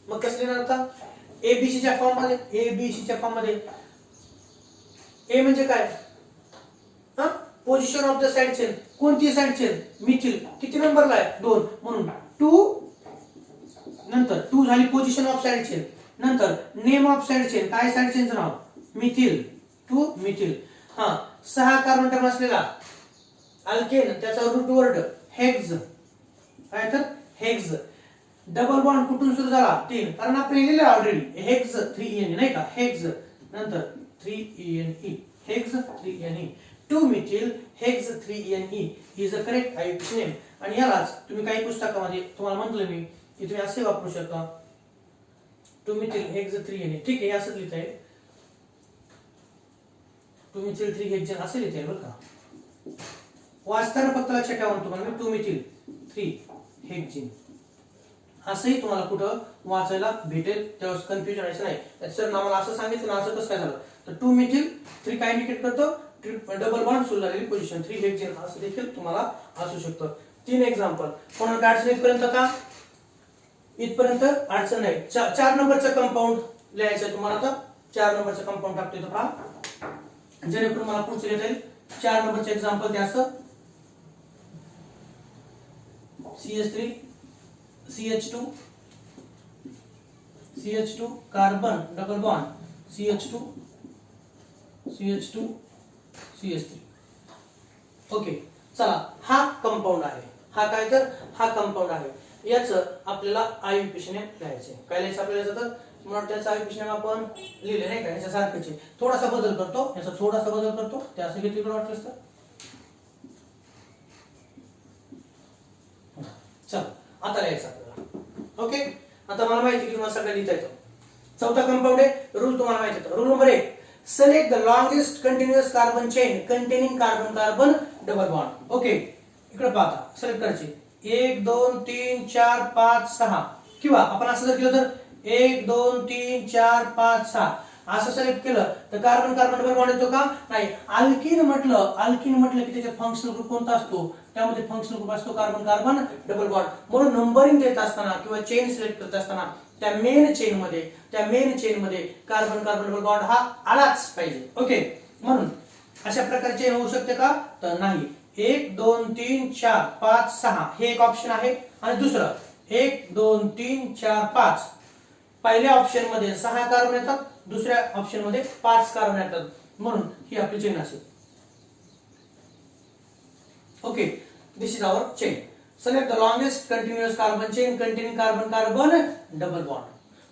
मग कसं लिहिणार आता, ABCच्या फॉर्म मध्ये. ABCच्या फॉर्म मध्ये ए म्हणजे काय, position of the side chain. कोणती साइड चेन, मिथिल. किती नंबरला आहे, 2. म्हणून 2 नंतर 2 झाली पोझिशन ऑफ साइड चेन. नंतर नेम ऑफ साइड चेन, काय साइड चेनचं नाव, मिथिल. 2 मिथिल. 6 कार्बन टर्म असलेला अल्केन, त्याचा रूट वर्ड हेक्स. काय तर हेक्स. डबल बॉन्ड कुठून सुरू झाला, 3. कारण आपण लिहिलेलं ऑलरेडी हेक्स 3ENE नाही का, हेक्स नंतर 3ENE, hex 3ENE. 2 methyl hex 3ENE is a correct IUPAC name. आणि यालाच तुम्ही काही पुस्तकामध्ये तुम्हाला म्हटलं मी की तुम्ही असे वापरू शकता, 2 मिथिल हेक्स 3ENE. ठीक आहे, असं लिहिता येईल, 2 मिथिल 3 हेक्सेन असे लिहिता येईल बरं का. वाचताना फक्त लक्षात ठेवा तुम्हाला मी 2 मिथिल 3 हेक्सेन असंही तुम्हाला कुठं वाचायला भेटेल, त्यावेळेस कन्फ्युजन व्हायचं नाही. सर आम्हाला असं सांगितलं ना, असं कसं काय झालं, तर 2 मिथिल 3 काय इंडिकेट करतो, डबल बॉन्ड सुरू झालेली पोझिशन 3 हेक्सेन असं देखील तुम्हाला असू शकतं. 3 एक्झाम्पल. कोणाला काय अडचण इथपर्यंत का, इथपर्यंत अडचण नाही. 4 नंबरचा कंपाऊंड लिहायचं तुम्हाला. आता 4 नंबरचा कंपाऊंड टाकतोय तर पहा, जेणेकरून मला पुढचं लिहिता येईल. 4 नंबरचे एक्झाम्पल ते असं, CH3 CH2 CH2 carbon double bond CH2 CH2 CH3. Okay, चला हा कंपाऊंड आहे. हा काय तर हा कंपाऊंड आहे. याचं आपल्याला IUPAC नेम लिहायचे. काय लिहायचं आपल्याला, तर मला त्याचा IUPAC नेम आपण लिहिले नाही का, याच्या सारखंच आहे. थोडासा बदल करतो, याचा थोडासा बदल करतो, ते असं किती वाटलं तर. चल आता लिहायचं आपल्याला. ओके, आता मला माहिती की तुम्हाला सगळं लिहिता येतं. चौथा कंपाऊंड आहे, रूल तुम्हाला माहिती आहे. Rule number 1, select the longest continuous carbon chain containing carbon carbon double bond. Okay, इकडे पाहता सिलेक्ट करायचे 1 2 3 4 5 6, किंवा आपण असं जर केलं तर 1 2 3 4 5 6 असं सिलेक्ट केलं तर कार्बन कार्बन डबल बॉन्ड येतो का, नाही. अल्किन म्हटलं की त्याचा फंक्शनल ग्रुप कोणता असतो, त्यामध्ये फंक्शनल ग्रुप असतो कार्बन कार्बन डबल बॉन्ड. म्हणून नंबरिंग देत असताना किंवा चेन सिलेक्ट करत असताना त्या मेन चेन मध्ये कार्बन कार्बन डबल बॉन्ड हा आलाच पाहिजे. ओके, म्हणून अशा प्रकारे चेन होऊ शकते का, तर नाही. 1 2 3 4 5 6 हे एक ऑप्शन आहे. आणि दुसरं 1 2 3 4 5, पहिल्या ऑप्शन मध्ये 6 कार्बन येतात, दुसऱ्या ऑप्शन मध्ये 5 कार्बन येतात. म्हणून ही आपली चेन असेल. Okay, this is our chain. Select the longest continuous carbon chain containing carbon carbon double bond.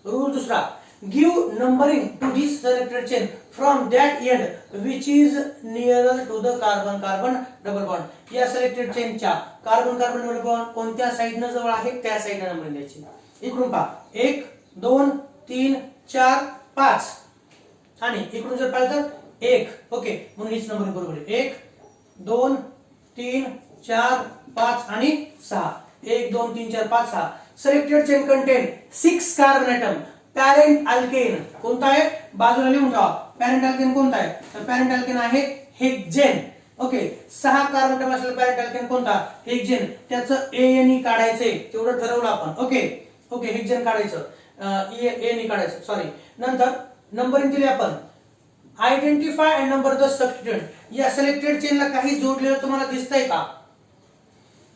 Rule दूसरा, give numbering to this selected chain from that end which is nearer to the carbon carbon double bond. या selected chain च्या carbon carbon double bond कोणत्या साइडने जवळ आहे त्या साइडने numbering द्यायची. इकडून पहा 1 2 3 4 5 आणि इकडून जर पाहिलं तर 1. ओके, म्हणून हीच नंबरिंग बरोबर आहे. 1 2 3 4 5 आणि 6. 1 2 3 4 5 6. Selected chain content 6 carbon atom. Parent alkane कोणता आहे, बाजूला लिहून ठेवा. पॅरेंट अल्केन कोणता आहे, तर पॅरेंट अल्केन आहे हेक्सेन. ओके, 6 कार्बन एटम असलेला पॅरेंट अल्केन कोणता, हेक्सेन. त्याचं ANE काढायचंय, तेवढं ठरवलं आपण. ओके, हेक्सेन काढायचं, ANE काढायचं, सॉरी. नंतर नंबरिंग दिली आपण. Identify and number the substituent. या सिलेक्टेड चेनला काही जोडलेलं तुम्हाला दिसतंय का,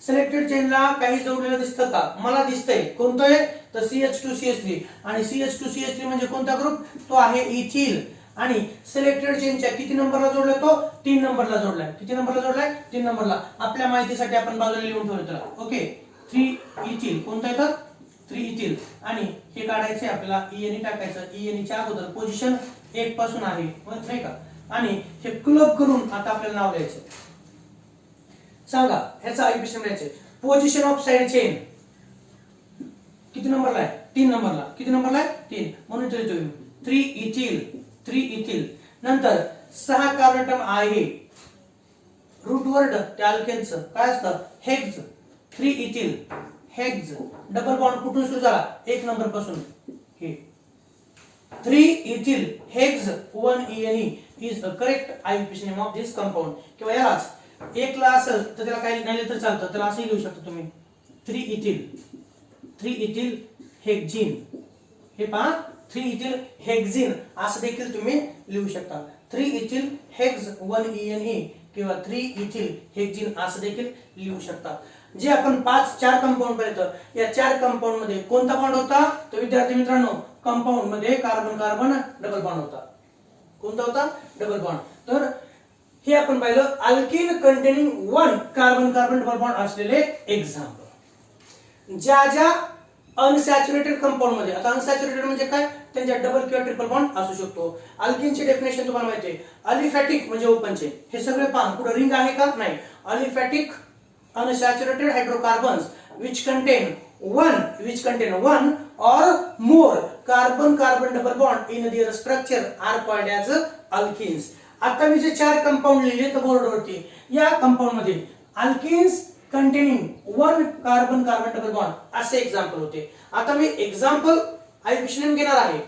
सिलेक्टेड चेनला काही जोडलेलं दिसतं का, मला दिसतंय. कोणतं आहे, तर CH2 CH3. आणि CH2 CH3 म्हणजे कोणता ग्रुप, तो आहे इथिल. आणि सिलेक्टेड चेनच्या किती नंबरला जोडलाय, तो 3 नंबरला जोडलाय. किती नंबरला जोडलाय, 3 नंबरला. आपल्या माहितीसाठी आपण बाजूला लिहून ठेवलं त्याला. Okay, 3 ethyl. कोणतं येतं, 3 इथिल. आणि हे काढायचे आपल्याला, ENE टाकायचं. ENE च्या अगोदर पोझिशन 1 पासून आहे, नाही का. आणि हे क्लब करून आता आपल्याला नाव द्यायचं. सांगा ह्याचा IUPAC नेम द्यायचं. पोझिशन ऑफ साइड चेन किती नंबरला आहे? 3 नंबरला. किती नंबरला आहे? 3. म्हणून इथे लिहितोय 3 इथिल. 3 इथिल. नंतर 6 कार्बन ॲटम आहे. रूट वर्ड त्या अल्केनचं काय असतं? Hex. 3 ethyl hex. Double bond कुठून सुरू झाला? 1 नंबर पासून. हे 3 ethyl hex 1 ene is the correct IUPAC name of this compound. किंवा यालाच एकला असेल तर त्याला काही नाही लिहिलं तर चालतं, त्याला असंही लिहू शकता तुम्ही 3 ethyl hexene. हे पहा 3 ethyl hexene असं देखील तुम्ही लिहू शकता. 3 ethyl hex 1 ene किंवा 3 ethyl hexene असं देखील लिहू शकता. जे आपण 4 कंपाऊंड पाहिलं, या 4 कंपाऊंड मध्ये कोणता बॉन्ड होता? तर विद्यार्थी मित्रांनो, कंपाऊंड मध्ये कार्बन कार्बन डबल बॉन्ड होता. कोणता होता? Double bond. तर हे आपण पाहिलं alkene containing 1 carbon carbon double bond असलेले एक्झाम्पल. ज्या अनसॅच्युरेटेड कंपाऊंड मध्ये, आता अनसॅच्युरेटेड म्हणजे काय? त्यांच्या डबल किंवा ट्रिपल बॉन्ड असू शकतो. अल्किनची डेफिनेशन तुम्हाला माहिती आहे. अलिफॅटिक म्हणजे ओपन चेन. हे सगळे पान पुढे रिंग आहे का? नाही. Aliphatic unsaturated hydrocarbons which contain one or more carbon carbon double bond in their structure are called as alkenes. आता मी जे 4 कंपाऊंड लिहिले तर बोर्ड वरती, या कंपाऊंड मध्ये alkenes containing 1 carbon carbon double bond असे एक्झाम्पल होते. आता मी एक्झाम्पल आययुपीएसी घेणार आहे,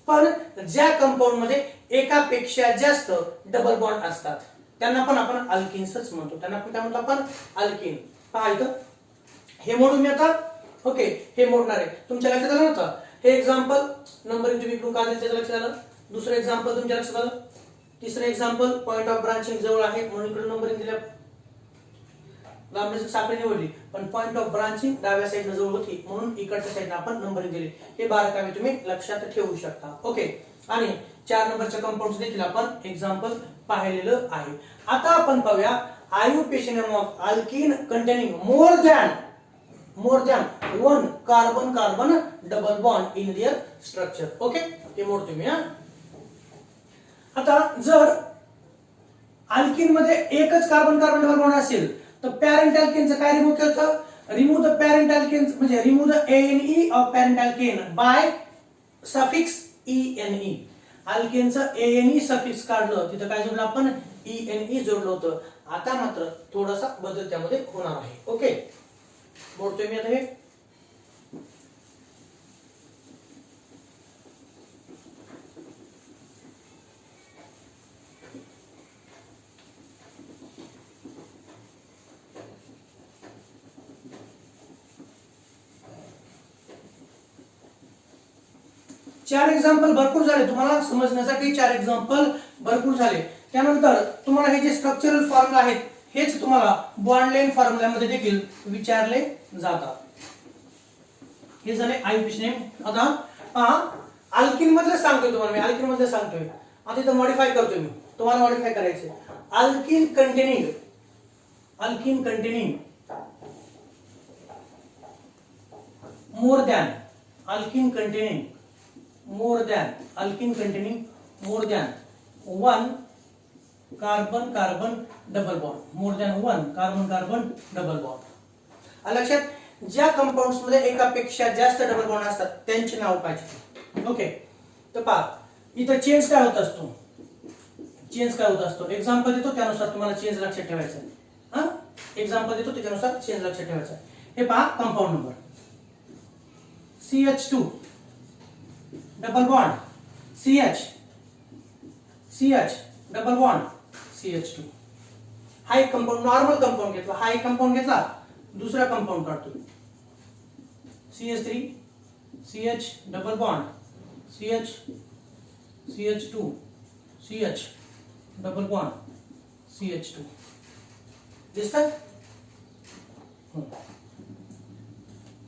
पण ज्या कंपाऊंड मध्ये एकापेक्षा जास्त डबल बॉन्ड असतात त्यांना पण आपण अल्किन्सच म्हणतो. त्यांना पण काय म्हणतो आपण? अल्किन. पहा इथं हे मोडून मी आता, ओके, हे मोडणार आहे. तुमच्या लक्षात आलं नव्हतं? हे एक्झाम्पल नंबरिंग तुम्ही इकडून का दिलं त्याचं लक्षात आलं. दुसरं एक्झाम्पल तुमच्या लक्षात आलं. तिसरं एक्झाम्पल पॉइंट ऑफ ब्रांचिंग जवळ आहे म्हणून इकडे नंबरिंग दिलं. लांबीची साखळी निवडली, पण पॉइंट ऑफ ब्रांचिंग डाव्या साईडला जवळ होती म्हणून इकडच्या साईडला आपण नंबरिंग दिली. हे बारकावे तुम्ही लक्षात ठेवू शकता. ओके. आणि 4 नंबरच्या कंपाऊंड्स देखील आपण एक्झाम्पल पाहिलेलं आहे. आता आपण पाहूया IUPAC name of alkene containing more than 1 carbon carbon double bond in their structure. Okay, हे मोडतो मी. आता जर अल्कीन मध्ये एकच कार्बन कार्बन डबल बॉन्ड असेल तर पॅरेंट अल्केनचं काय रिमूव्ह केलं? रिमूव्ह द पॅरेंट अल्केन म्हणजे remove the ANE of parent alkane by suffix ENE. अल्केनचं ANE सफिक्स काढलं, तिथं काय जोडलं आपण? ENE जोडलं होतं. आता मात्र थोडासा बदल त्यामध्ये होणार आहे. ओके, मोडतोय मी आता हे. चार एक्झाम्पल भरपूर झाले तुम्हाला समजण्यासाठी. 4 एक्झाम्पल भरपूर झाले. त्यानंतर तुम्हाला हे जे स्ट्रक्चरल फॉर्म्युला आहेत हेच तुम्हाला बॉन्ड लेंथ फॉर्म्युल्यामध्ये देखील विचारले जातात. हे झाले आययुपीएसी नेम. आता पहा, अल्किन मधलं सांगतोय तुम्हाला मी, अल्किन मधलं सांगतोय. आता इथं मॉडिफाय करतोय मी, तुम्हाला मॉडिफाय करायचे. Alkene containing more than alkene containing more than 1 carbon carbon double bond. मोर than 1 carbon carbon double bond. लक्षात, ज्या कंपाऊंड्स मध्ये एकापेक्षा जास्त डबल बॉन्ड असतात त्यांचे नाव पाहिजे. ओके, तर पहा इथं चेंज काय होत असतो? एक्झाम्पल देतो त्यानुसार तुम्हाला चेंज लक्षात ठेवायचा आहे. एक्झाम्पल देतो त्यानुसार चेंज लक्षात ठेवायचा आहे. हे पहा, compound number CH2 double bond CH double bond CH2. हा एक कंपाऊंड, नॉर्मल कंपाऊंड घेतला. हा एक कंपाऊंड घेतला, दुसरा कंपाऊंड काढतो CH3 CH double bond CH2 CH double bond CH2. दिसतं?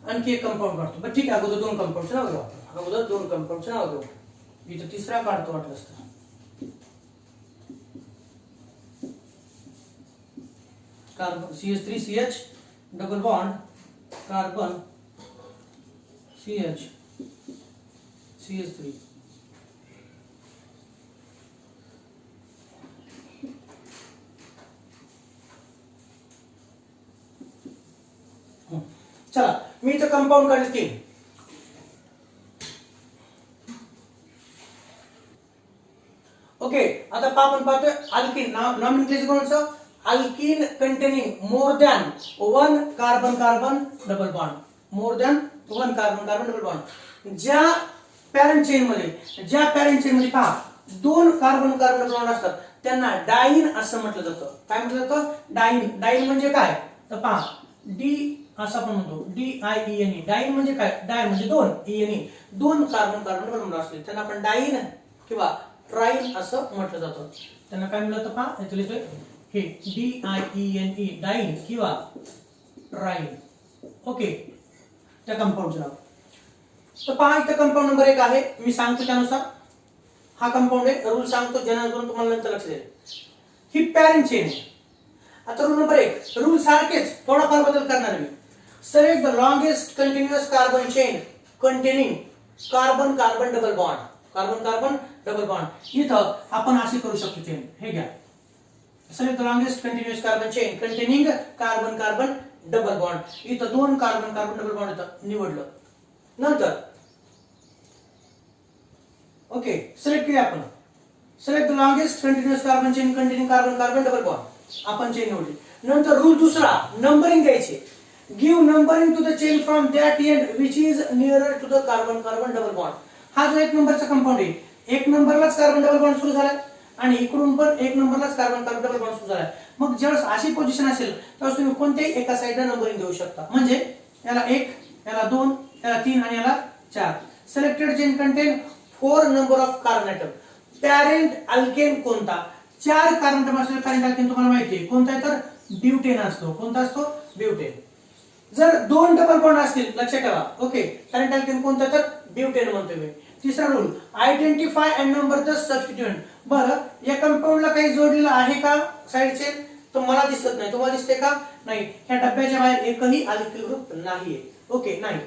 आणखी एक कंपाऊंड काढतो. बरं ठीक आहे, अगोदर 2 कंपाऊंडचं नाव घेऊ. इथं तिसरा काढतो वाटलं असतं. Carbon CH3 CH double bond carbon CH CH3. चला, मी इथं कंपाऊंड काढले 3. आता आपण पाहतोय अल्किन नॉमेनक्लेचर कोणचं alkene containing more than one carbon carbon double bond more than one carbon carbon double bond ज्या पॅरेंट चेन मध्ये पहा दोन कार्बन कार्बन डबल बॉन्ड असतात त्यांना डाईन असं म्हटलं जातं. काय म्हटलं जातं डाईन म्हणजे काय तर पहा डी असं आपण म्हणतो DIENE डाईन म्हणजे काय डाय म्हणजे दोन ENE दोन कार्बन कार्बन डबल बॉन्ड असले त्यांना आपण डाईन किंवा ट्राईन असं म्हटलं जातं. त्यांना काय म्हणलं तर पहा इथे लिहितोय हे DIENE डाईन किंवा ट्राईन. ओके त्या कंपाऊंडचं नाव. तर पहा इथं कंपाऊंड नंबर 1 आहे मी सांगतो त्यानुसार हा कंपाऊंड आहे रूल सांगतो जेणेकरून तुम्हाला नंतर लक्षात येईल. ही पॅरेंट चेन आहे. आता रूल नंबर 1 रूल सारखेच थोडाफार बदल करणार मी. Select the longest continuous carbon chain containing carbon carbon double bond. Carbon carbon double bond इथं आपण असे करू शकतो चेन हे घ्या. Select the longest continuous carbon chain containing carbon carbon double bond. इथं दोन कार्बन कार्बन डबल बॉन्ड इथं निवडलं. नंतर ओके सिलेक्ट केली आपण. Select the longest continuous carbon chain containing carbon carbon double bond. आपण चेन निवडली. नंतर रूल दुसरा नंबरिंग द्यायचे. Give numbering to the chain from that end which is nearer to the carbon carbon double bond. हा जो एक नंबरचा compound आहे एक नंबरलाच कार्बन डबल बॉन्ड सुरू झालाय आणि इकडून पण एक नंबरलाच कार्बन कार्बन डबल बॉन्ड सुरू झालाय. मग ज्यावेळेस अशी पोझिशन असेल त्यावेळेस तुम्ही कोणत्याही एका साइडला नंबरिंग देऊ शकता. म्हणजे याला 1 याला 2 याला 3 आणि याला 4. Selected chain contain 4 number of carbon atom. Parent alkane कोणता 4 कार्बन एटम असलेला पॅरेंट अल्केन तुम्हाला माहिती आहे कोणता आहे तर ब्युटेन असतो. कोणता असतो ब्युटेन. जर दोन डबल बॉन्ड असतील लक्षात ठेवा ओके पॅरेंट अल्केन कोणता तर ब्युटेन म्हणतोय मी. तिसरा rule identify and number the substituent. बरं या कंपाऊंडला काही जोडलेलं आहे का साइड चेन तर मला दिसत नाही तुम्हाला दिसते का नाही. ह्या डब्याच्या बाहेर एकही अल्किल ग्रुप नाहीये. ओके नाही.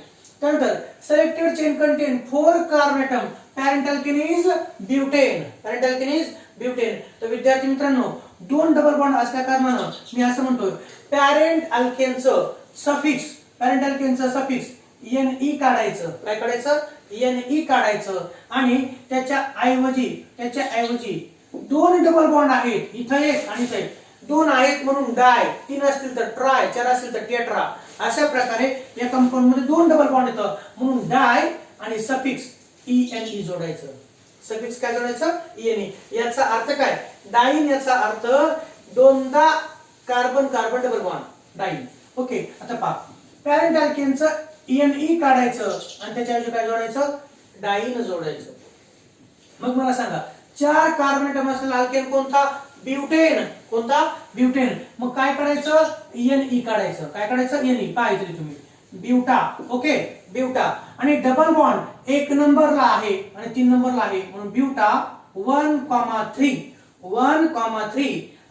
त्यानंतर selected chain contain 4 carbon atom parent alkane is butane. Parent alkane is butane. तर विद्यार्थी मित्रांनो दोन डबल बॉन्ड असल्या कारणानं मी असं म्हणतोय पॅरेंट अल्केनचं सफिक्स पॅरेंट अल्केनचं सफिक्स Ne काढायचं. काय काढायचं Ne काढायचं आणि त्याच्या ऐवजी दोन डबल बॉन्ड आहेत इथं एक आणि इथं एक. दोन आहेत म्हणून डाय 3 असतील तर ट्राय 4 असतील तर टेट्रा. अशा प्रकारे या कंपाऊंड मध्ये दोन डबल बॉन्ड येतं म्हणून डाय आणि सफिक्स ENE जोडायचं. सफिक्स काय जोडायचं ENE. याचा अर्थ काय डाईन याचा अर्थ दोनदा carbon carbon double bond dine. Okay आता पहा पॅरेंट अल्केनचं Ne काढायचं आणि त्याच्याऐवजी काय जोडायचं डाईन जोडायचं. मग मला सांगा 4 कार्बन एटम असलेला अल्केन कोणता ब्युटेन. कोणता ब्युटेन. मग काय करायचं Ne काढायचं. काय काढायचं Ne पाहिजे तुम्ही ब्युटा. ओके ब्युटा आणि डबल बॉन्ड 1 नंबरला आहे आणि 3 नंबरला आहे म्हणून ब्युटा 1,3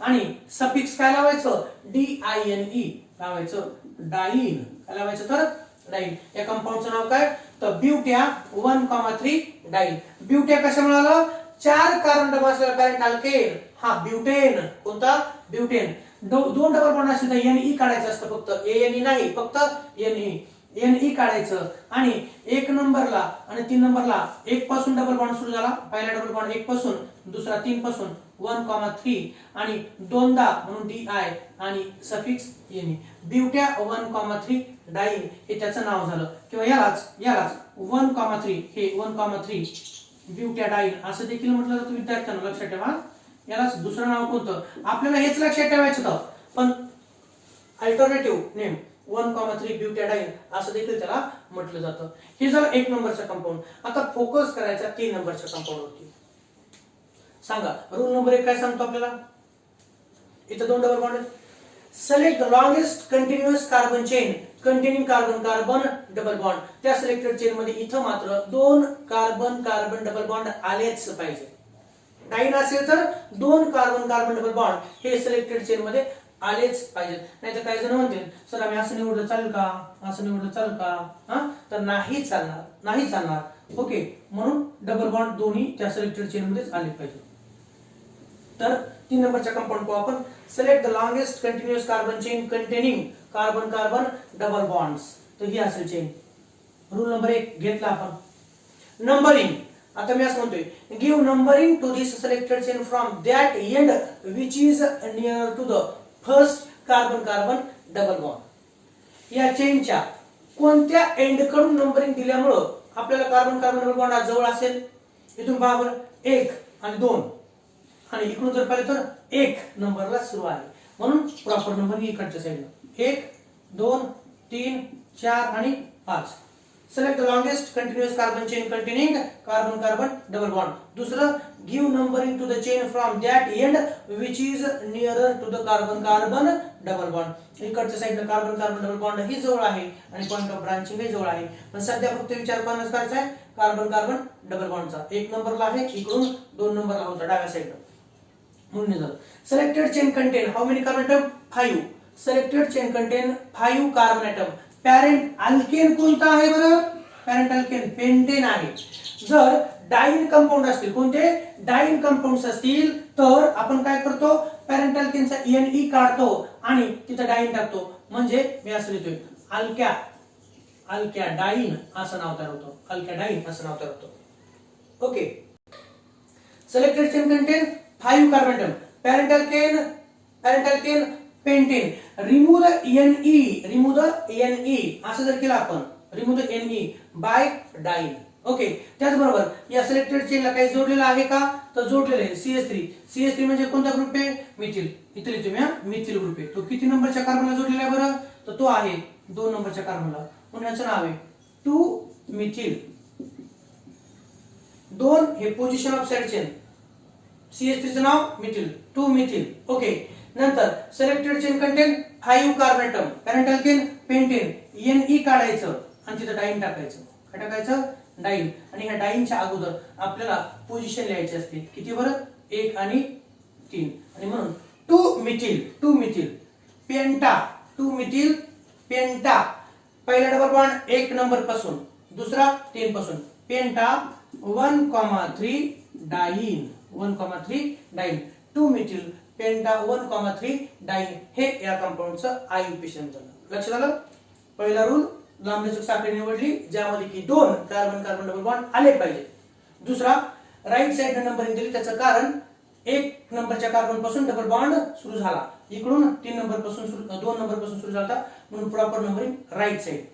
आणि सफिक्स काय लावायचं DINE लावायचं डाईन. काय लावायचं तर डाईन. या कंपाऊंडचं नाव काय तर ब्युट्या 1,3 डाईन. ब्युट्या कसं मिळालं 4 कार्बन डबल असलेला पॅरेंट अल्केन हा ब्युटेन. कोणता ब्युटेन. दोन डबल बॉन्ड असेल तर Ne काढायचं असतं फक्त ANE नाही फक्त Ne काढायचं आणि 1 नंबरला आणि 3 नंबरला 1 पासून डबल बॉन्ड सुरू झाला. पहिला डबल बॉन्ड 1 पासून दुसरा 3 पासून 1,3 आणि दोनदा म्हणून DI आणि सफिक्स Ne. ब्युट्या 1,3 डाईन हे त्याचं नाव झालं किंवा यालाच 1,3 हे 1,3 ब्युट्या डाईन असं देखील म्हटलं जातं. विद्यार्थ्यांना लक्षात ठेवा यालाच दुसरं नाव कोणतं आपल्याला हेच लक्षात ठेवायचं होतं पण अल्टरनेटिव्ह नेम 1,3 ब्युटॅडाईन असं देखील त्याला म्हटलं जातं. हे झालं 1 नंबरचा कंपाऊंड. आता फोकस करायचा 3 नंबरच्या कंपाऊंड वरती. सांगा रूल नंबर 1 काय सांगतो आपल्याला. इथं दोन double bond. Select the longest continuous carbon chain containing carbon carbon double bond. त्या सिलेक्टेड चेन मध्ये इथं मात्र 2 कार्बन कार्बन डबल बॉन्ड आलेच पाहिजे. डाईन असेल तर 2 कार्बन कार्बन डबल बॉन्ड हे सिलेक्टेड चेन मध्ये आलेच पाहिजे. नाहीतर काही जण म्हणतील सर आम्ही असं निवडलं चालेल का असं निवडलं चालेल का तर नाही चालणार. ओके म्हणून डबल बॉन्ड दोन्ही त्या सिलेक्टेड चेन मध्येच आले पाहिजे. तर 3 नंबरच्या कंपाऊंड को आपण select the longest continuous carbon chain containing carbon carbon double bonds. तर ही असेल चेन. रूल नंबर 1 घेतला आपण. नंबरिंग आता मी असं म्हणतोय, give numbering to this selected chain from that end which is near to the first carbon carbon double bond. या चेनच्या कोणत्या एंड कडून नंबरिंग दिल्यामुळं आपल्याला कार्बन कार्बन डबल बॉन्ड जवळ असेल. इथून पहा बरं, 1 आणि 2 आणि इकडून जर पाहिलं तर 1 नंबरला सुरू आहे, म्हणून प्रॉपर नंबर इकडच्या साईडला 1 2 3 4 आणि 5. Select the longest continuous carbon chain containing carbon carbon double bond. दुसरं, give numbering to the chain from that end which is nearer to the carbon carbon double bond. इकडच्या साईडला कार्बन कार्बन डबल बॉन्ड ही जवळ आहे आणि point of branching ही जवळ आहे, पण सध्या फक्त विचार करण्यास करायचा आहे कार्बन कार्बन डबल बॉन्डचा. 1 नंबरला आहे, इकडून 2 नंबरला होता डाव्या साईडला. म्हणून झालं. Selected chain contain how many carbon atom? 5. Selected chain contain 5 carbon atom. Parent alkane कोणता आहे बरं? पॅरेंट अल्केन पेंटेन आहे. जर डाईन कंपाऊंड असतील, कोणते डाईन कंपाऊंड्स असतील, तर आपण काय करतो, पॅरेंट अल्केनचा NE काढतो आणि तिथं डाईन टाकतो. म्हणजे मी असं लिहितोय अल्क्या अल्क्या डाईन असं नाव तयार होतं, अल्क्या डाईन असं नाव तयार होतं. Okay. Selected chain contain 5 carbon atom. Parent alkane pentane. Remove the NE असं जर केलं आपण, remove the NE by diene. Okay. त्याचबरोबर या सिलेक्टेड चेनला काही जोडलेलं आहे का, तर जोडलेलं आहे CH3 म्हणजे कोणता ग्रुप आहे? मिथिल. इथे लिहितो मी मिथिल ग्रुप आहे. तो किती नंबरच्या कार्बनला जोडलेला आहे बरं? तर तो आहे 2 नंबरच्या कार्बनला, म्हणून याचं नाव आहे 2 मिथिल. 2 हे position of side chain, CH3 चं नाव मिथिल, 2 मिथिल. ओके. नंतर selected chain contain 5 carbon atom. Parent alkane pentane, NE काढायचं आणि तिथं डाईन टाकायचं. काय टाकायचं? डाईन. आणि ह्या डाईनच्या अगोदर आपल्याला पोझिशन लिहायची असते. किती बरं? 1 आणि 3. आणि म्हणून 2 मिथिल पेंटा. 2 मिथिल पेंटा. पहिला डबल बॉन्ड 1 नंबर पासून, दुसरा 3 पासून. पेंटा 1,3 डाईन. 1,3 डाईन. 2 मिथिल पेंटा 1,3 डाईन. हे या कंपाऊंडचं आयुपेशन झालं. लक्षात आलं? पहिला रूल, लांबलचक साखळी निवडली ज्यामध्ये की 2 कार्बन कार्बन डबल बॉन्ड आले पाहिजे. दुसरा, राईट साइड नंबरिंग दिली, त्याचं कारण 1 नंबरच्या कार्बन पासून डबल बॉन्ड सुरू झाला, इकडून 3 नंबर पासून 2 नंबर पासून सुरू झाला, म्हणून प्रॉपर नंबरिंग राईट साइड.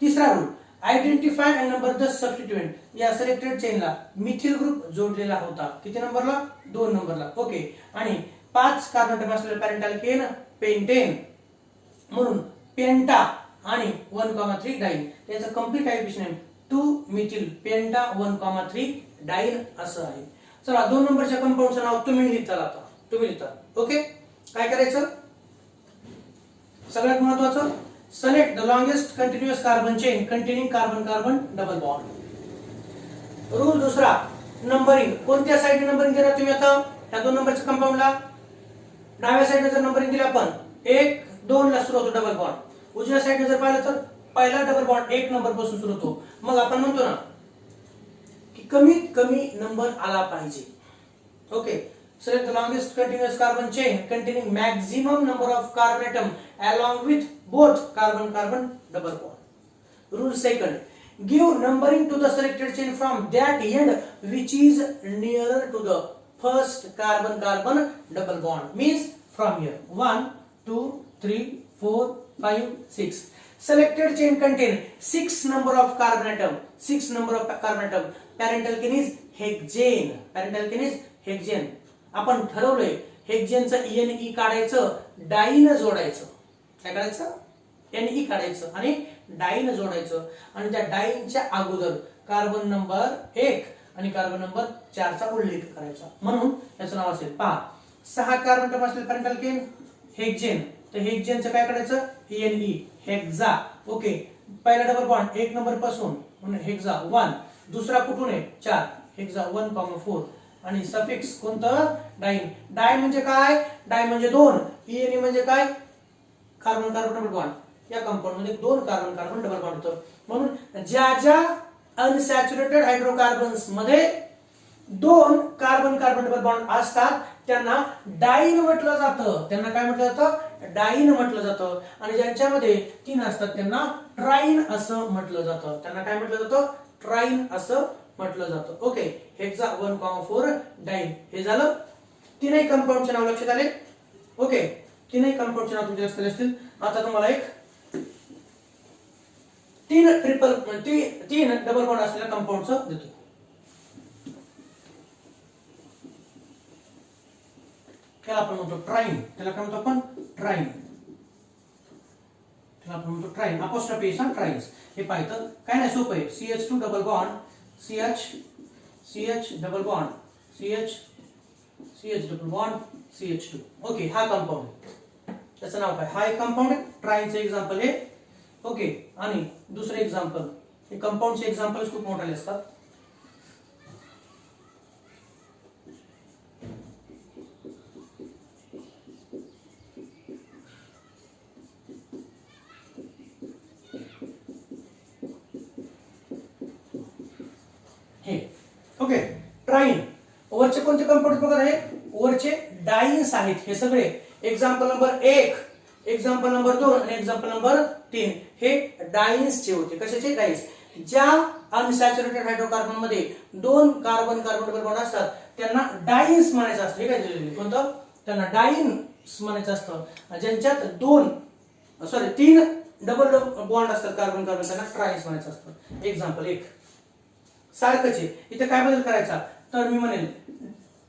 तिसरा rule, identify and number the substituent. या सिलेक्टेड चेनला मिथिल ग्रुप जोडलेला होता. किती नंबरला? 2 नंबरला. ओके. आणि 5 कार्बन एटम असलेले पॅरेंट अल्केन पेंटेन, म्हणून पेंटा आणि 1,3 डाईन. त्याचं कंप्लीट आयडेंटिफिकेशन आहे 2 मिथिल पेंटा 1,3 डाईन असं आहे. चला, 2 नंबरच्या कंपाऊंडचं नाव तुम्ही लिहिता. आता तुम्ही लिहिता. ओके. काय करायचं? सगळ्यात महत्त्वाचं, select the longest continuous carbon chain containing carbon carbon double bond. Rule दुसरा, नंबरिंग. कोणत्या साइडने नंबरिंग देणार तुम्ही? आता या 2 नंबरच्या कंपाऊंडला डाव्या साइडने जर नंबरिंग दिली आपण, 1 2 ला सुरू होतो डबल बॉन्ड. उजव्या साइडने जर पाहिलं तर पहिला डबल बॉन्ड 1 नंबर पासून सुरू होतो. मग आपण म्हणतो ना की कमीत कमी नंबर आला पाहिजे. Okay. Select the longest continuous carbon chain containing maximum number of carbon atom along with both carbon carbon double bond. Rule second, give numbering to the selected chain from that end which is nearer to the first carbon carbon double bond. Means from here 1 2 3 4 5 6. Selected chain contain 6 number of carbon atom. 6 number of carbon atom. Parent alkene is hexane. Parent alkene is hexane. आपण ठरवलंय हेक्झेनचं NE काढायचं, dine जोडायचं. काय करायचं? NE काढायचं आणि dine जोडायचं. आणि त्या डाईनच्या अगोदर कार्बन नंबर 1 आणि कार्बन नंबर 4 चा उल्लेख करायचा. म्हणून याचं नाव असेल, पहा, 6 कार्बन अटम असलेले पॅरेंट अल्केन हेक्झेन. तर हेक्झेनचं काय करायचं? NE hexa. ओके. पहिला डबल बॉन्ड 1 नंबर पासून, म्हणून हेक्झा 1. दुसरा कुठून आहे? 4. हेक्झा 1,4. आणि सफिक्स कोणतं? डाईन. डाय म्हणजे काय? डाय म्हणजे 2. NE म्हणजे काय? Carbon carbon double bond. या कंपाऊंड मध्ये 2 कार्बन कार्बन डबल बॉन्ड होतं. म्हणून ज्या अनसॅच्युरेटेड हायड्रोकार्बन्स मध्ये 2 कार्बन कार्बन डबल बॉन्ड असतात त्यांना डाईन म्हटलं जातं. त्यांना काय म्हटलं जातं? डाईन म्हटलं जातं. आणि ज्यांच्यामध्ये 3 असतात त्यांना ट्राईन असं म्हटलं जातं. त्यांना काय म्हटलं जातं? ट्राईन असं म्हटलं जातं. Okay, hexa 1,4 dine. हे झालं तीनही कंपाऊंडचे नाव लक्षात आले. ओके, तीनही कंपाऊंडचे नाव तुमच्या लक्षात असतील. आता तुम्हाला एक तीन डबल बॉन्ड असलेल्या कंपाऊंडचं देतो. त्याला आपण म्हणतो ट्राईन. त्याला काय म्हणतो आपण? ट्राईन. त्याला आपण म्हणतो ट्राईन. अपोस्ट्रोफी सा ट्राईन्स. हे पाहिलं काय नाही, सोपं आहे. CH2 double bond CH double bond CH double bond CH2. Okay, हा कंपाऊंड. त्याचं नाव काय? हा एक कंपाऊंड आहे. ट्राईनचं एक्झाम्पल आहे. ओके, आणि दुसरं एक्झाम्पल. हे कंपाऊंडचे एक्झाम्पल्स खूप मोठे असतात. हे ओके, ट्राईन. वरचे कोणते कंपाऊंड बघा, हे वरचे डाईन्स आहेत. हे सगळे एक्झाम्पल नंबर 1, एक्झाम्पल नंबर 2 आणि एक्झाम्पल नंबर 3 हे डाईन्सचे होते. कशाचे? डाईन्स. ज्या अनसॅच्युरेटेड हायड्रोकार्बन मध्ये 2 कार्बन कार्बन डबल बॉन्ड असतात त्यांना डाईन्स म्हणायचं असतं. हे काय दिलेलं? कोणतं? त्यांना डाईन्स म्हणायचं असतं. ज्यांच्यात 3 डबल बॉन्ड असतात कार्बन कार्बन, त्यांना ट्राईन्स म्हणायचं असतं. एक्झाम्पल 1 सारखंच आहे. इथे काय बदल करायचा? तर मी म्हणेल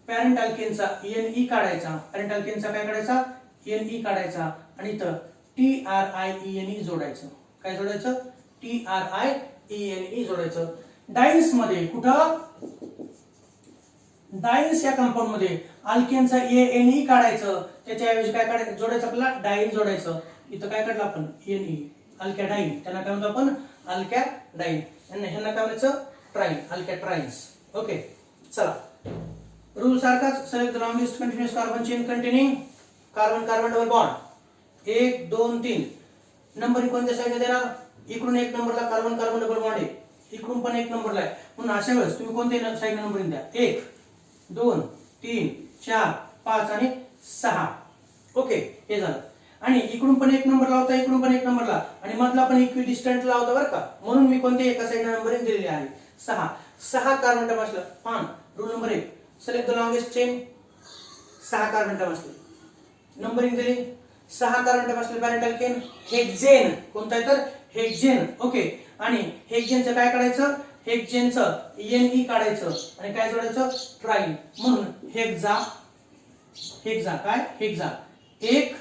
पॅरेंट अल्केनचा Ne काढायचा. पॅरेंट अल्केनचा काय काढायचा? Ne काढायचा आणि इथं TRIENE जोडायचं. काय जोडायचं? TRIENE जोडायचं. डाईन्स मध्ये कुठं? डाईन्स या कंपाऊंड मध्ये अल्केनचा ANE काढायचं. त्याच्याऐवजी काय काढायचं? जोडायचं आपल्याला डाईन जोडायचं. इथं काय काढलं आपण? Ne, अल्कॅडाईन. त्यांना काय म्हणतो आपण? अल्कॅडाईन. ह्यांना काय म्हणायचं? ट्राईन, अल्कॅट्राईन्स. ओके, चला. रूल सारखाच. Select the longest continuous carbon chain containing carbon carbon double bond 1 2 3. Numbering कोणत्या साईडने देणार? इकडून 1 नंबरला कार्बन कार्बन डबल बॉन्ड आहे, इकडून पण 1 नंबरला आहे. म्हणून अशा वेळेस तुम्ही कोणत्या साईडने नंबरिंग द्या? 1 2 3 4 5 आणि 6. ओके, हे झालं. आणि इकडून पण 1 नंबर लावता, इकडून पण 1 नंबर ला, आणि मधला पण इक्विडिस्टंट लावता बरं का. म्हणून मी कोणत्या एका साईडने नंबरिंग दिलेली आहे? 6 कार्बन टर्म असलं. पान rule number 1, select the longest chain. 6 carbon term असले, नंबरिंग दिली. 6 कार्बन टर्म असले पॅरेंट अल्केन. हेक्झेन कोणता आहे? तर हेक्झेन. ओके, आणि हेक्झेनचं काय काढायचं? हेक्झेनचं Ne काढायचं आणि काय जोडायचं? ट्राईन. म्हणून हेक्झा काय? हेक्झा 1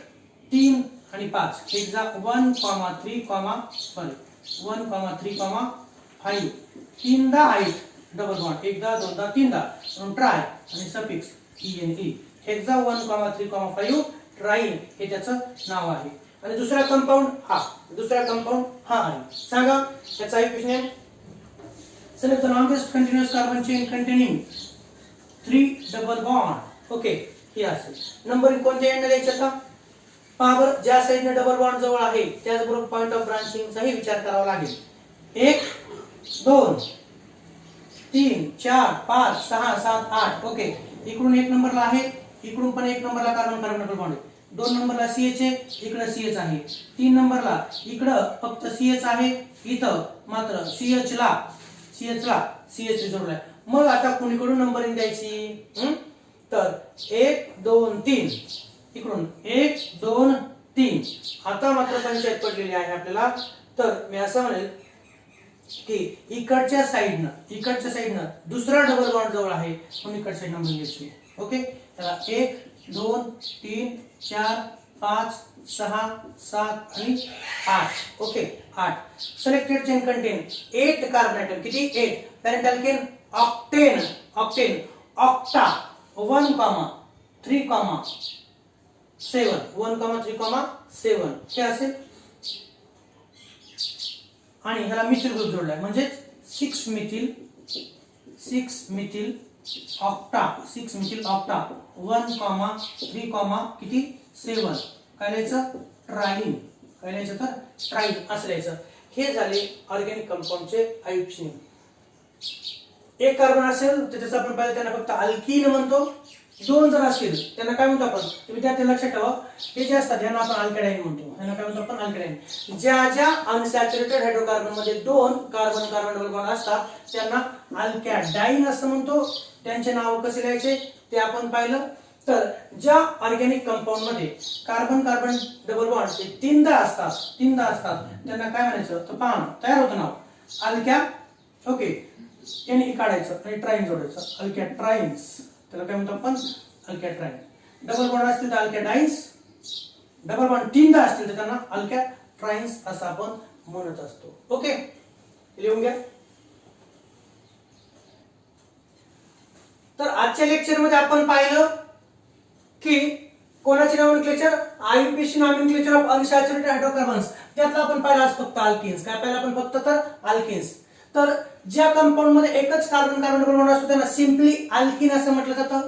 3 आणि 5. हेक्झा 1, 3, 5. तीनदा आहेत डबल बॉन्ड, एकदा दोनदा तीनदा, म्हणून ट्राय आणि सफिक्स ENE. हेक्झा 1, 3, 5 ट्राईन हे त्याचं नाव आहे. आणि दुसरा कंपाऊंड हा आहे. सांगा त्याचा equation. Select the longest continuous carbon chain containing 3 double bond. Okay, हे असेल. नंबरिंग कोणत्या एंडला द्यायचं का? पॉवर ज्या साइडने डबल बॉन्ड जवळ आहे त्याचबरोबर पॉइंट ऑफ ब्रांचिंगचाही विचार करावा लागेल. 1 2 3 4 5 6 7 8. ओके, इकडून 1 नंबरला आहे, इकडून पण 1 नंबरला कार्बन कार्बन डबल बॉन्ड आहे. 2 नंबरला CH आहे, इकडे CH आहे. 3 नंबरला इकडं फक्त CH आहे, इथं मात्र CH ला CH जोडलाय. मग आता कुणीकडून नंबरिंग द्यायची? तर 1 2 3, इकडून 1 2 3. आता मात्र पंचायत पडलेली आहे आपल्याला. तर मी असं म्हणेल की इकडच्या साइडनं दुसरा डबल बॉन्ड जवळ आहे म्हणून इकडच्या साइडनं नंबरिंग घ्यायची. ओके, त्याला 1 2 3 4 5 6 7 आणि 8. Okay, 8. Selected chain content 8 carbon atom. किती? 8. Parent alkane octane octa 1, 3, 7. 1, 3, 7 हे असेल. आणि ह्याला मिथिल ग्रुप जोडलाय म्हणजे 6 मिथिल ऑक्टा 1, 3, किती? 7. काय लिहायचं? ट्राईन. काय लिहायचं? तर ट्राईन असं लिहायचं. हे झाले ऑर्गॅनिक कंपाऊंडचे आयुष्य. एक कार्बन असेल तर त्याचं आपण पाहिलं त्यांना फक्त अल्कीन म्हणतो. दोन जर असतील त्यांना काय म्हणतो आपण, विद्यार्थी लक्षात ठेवा, हे जे असतात यांना आपण अल्कडाईन म्हणतो, यांना काय म्हणतो आपण अल्कडाईन. ज्या ज्या अनसॅच्युरेटेड हायड्रोकार्बन मध्ये दोन कार्बन कार्बन डबल बॉन्ड असतात त्यांना अल्कॅडाईन असं म्हणतो. त्यांचे नाव कसे लिहायचे ते आपण पाहिलं. तर ज्या ऑर्गॅनिक कंपाऊंड मध्ये कार्बन कार्बन डबल बॉन्ड ते तीनदा असतात त्यांना काय म्हणायचं, तर पहा तयार होतं नाव अल्क्या. ओके, याने काढायचं आणि ट्राईन जोडायचं, अल्कॅट्राईन्स, त्याला काय म्हणतो आपण अल्कॅट्राईन. डबल बॉन्ड असतील तर अल्कॅडाईन्स, डबल बॉन्ड तीनदा असतील तर त्यांना अल्कॅट्राईन्स असं आपण म्हणत असतो. ओके, लिहून घ्या. तर आजच्या लेक्चर मध्ये आपण पाहिलं की कोणाचे nomenclature, IUPAC nomenclature of unsaturated hydrocarbons. त्यातलं आपण पाहिलं आज फक्त अल्केन्स. काय पाहिलं आपण फक्त, तर अल्केन्स. तर ज्या कंपाऊंड मध्ये एकच कार्बन कार्बन डबल बॉन्ड असतो त्यांना सिंपली अल्कीन असं म्हटलं जातं.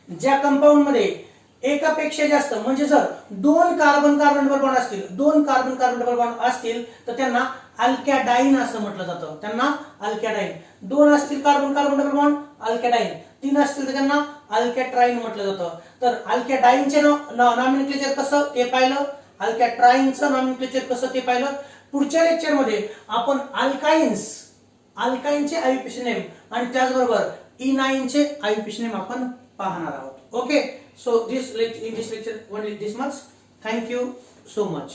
ज्या कंपाऊंड मध्ये एकापेक्षा जास्त म्हणजे जर दोन कार्बन कार्बन डबल बॉन्ड असतील, दोन कार्बन कार्बन डबल बॉन्ड असतील तर त्यांना अल्कॅडाईन असं म्हटलं जातं, त्यांना अल्कॅडाईन. दोन असतील कार्बन कार्बन डबल बॉन्ड अल्कॅडाईन, तीन असतील तर त्यांना अल्कॅट्राईन म्हटलं जातं. तर अल्कॅडाईनचे नॉमेनक्लेचर कसं ते पाहिलं, अल्कॅट्राईनचं नॉमेनक्लेचर कसं ते पाहिलं. पुढच्या लेक्चर मध्ये आपण अल्काइनचे आययुपीएसी नेम आणि त्याचबरोबर इनाइनचे आययुपीएसी नेम आपण पाहणार आहोत. Okay, so this lecture only this much. Thank you so much.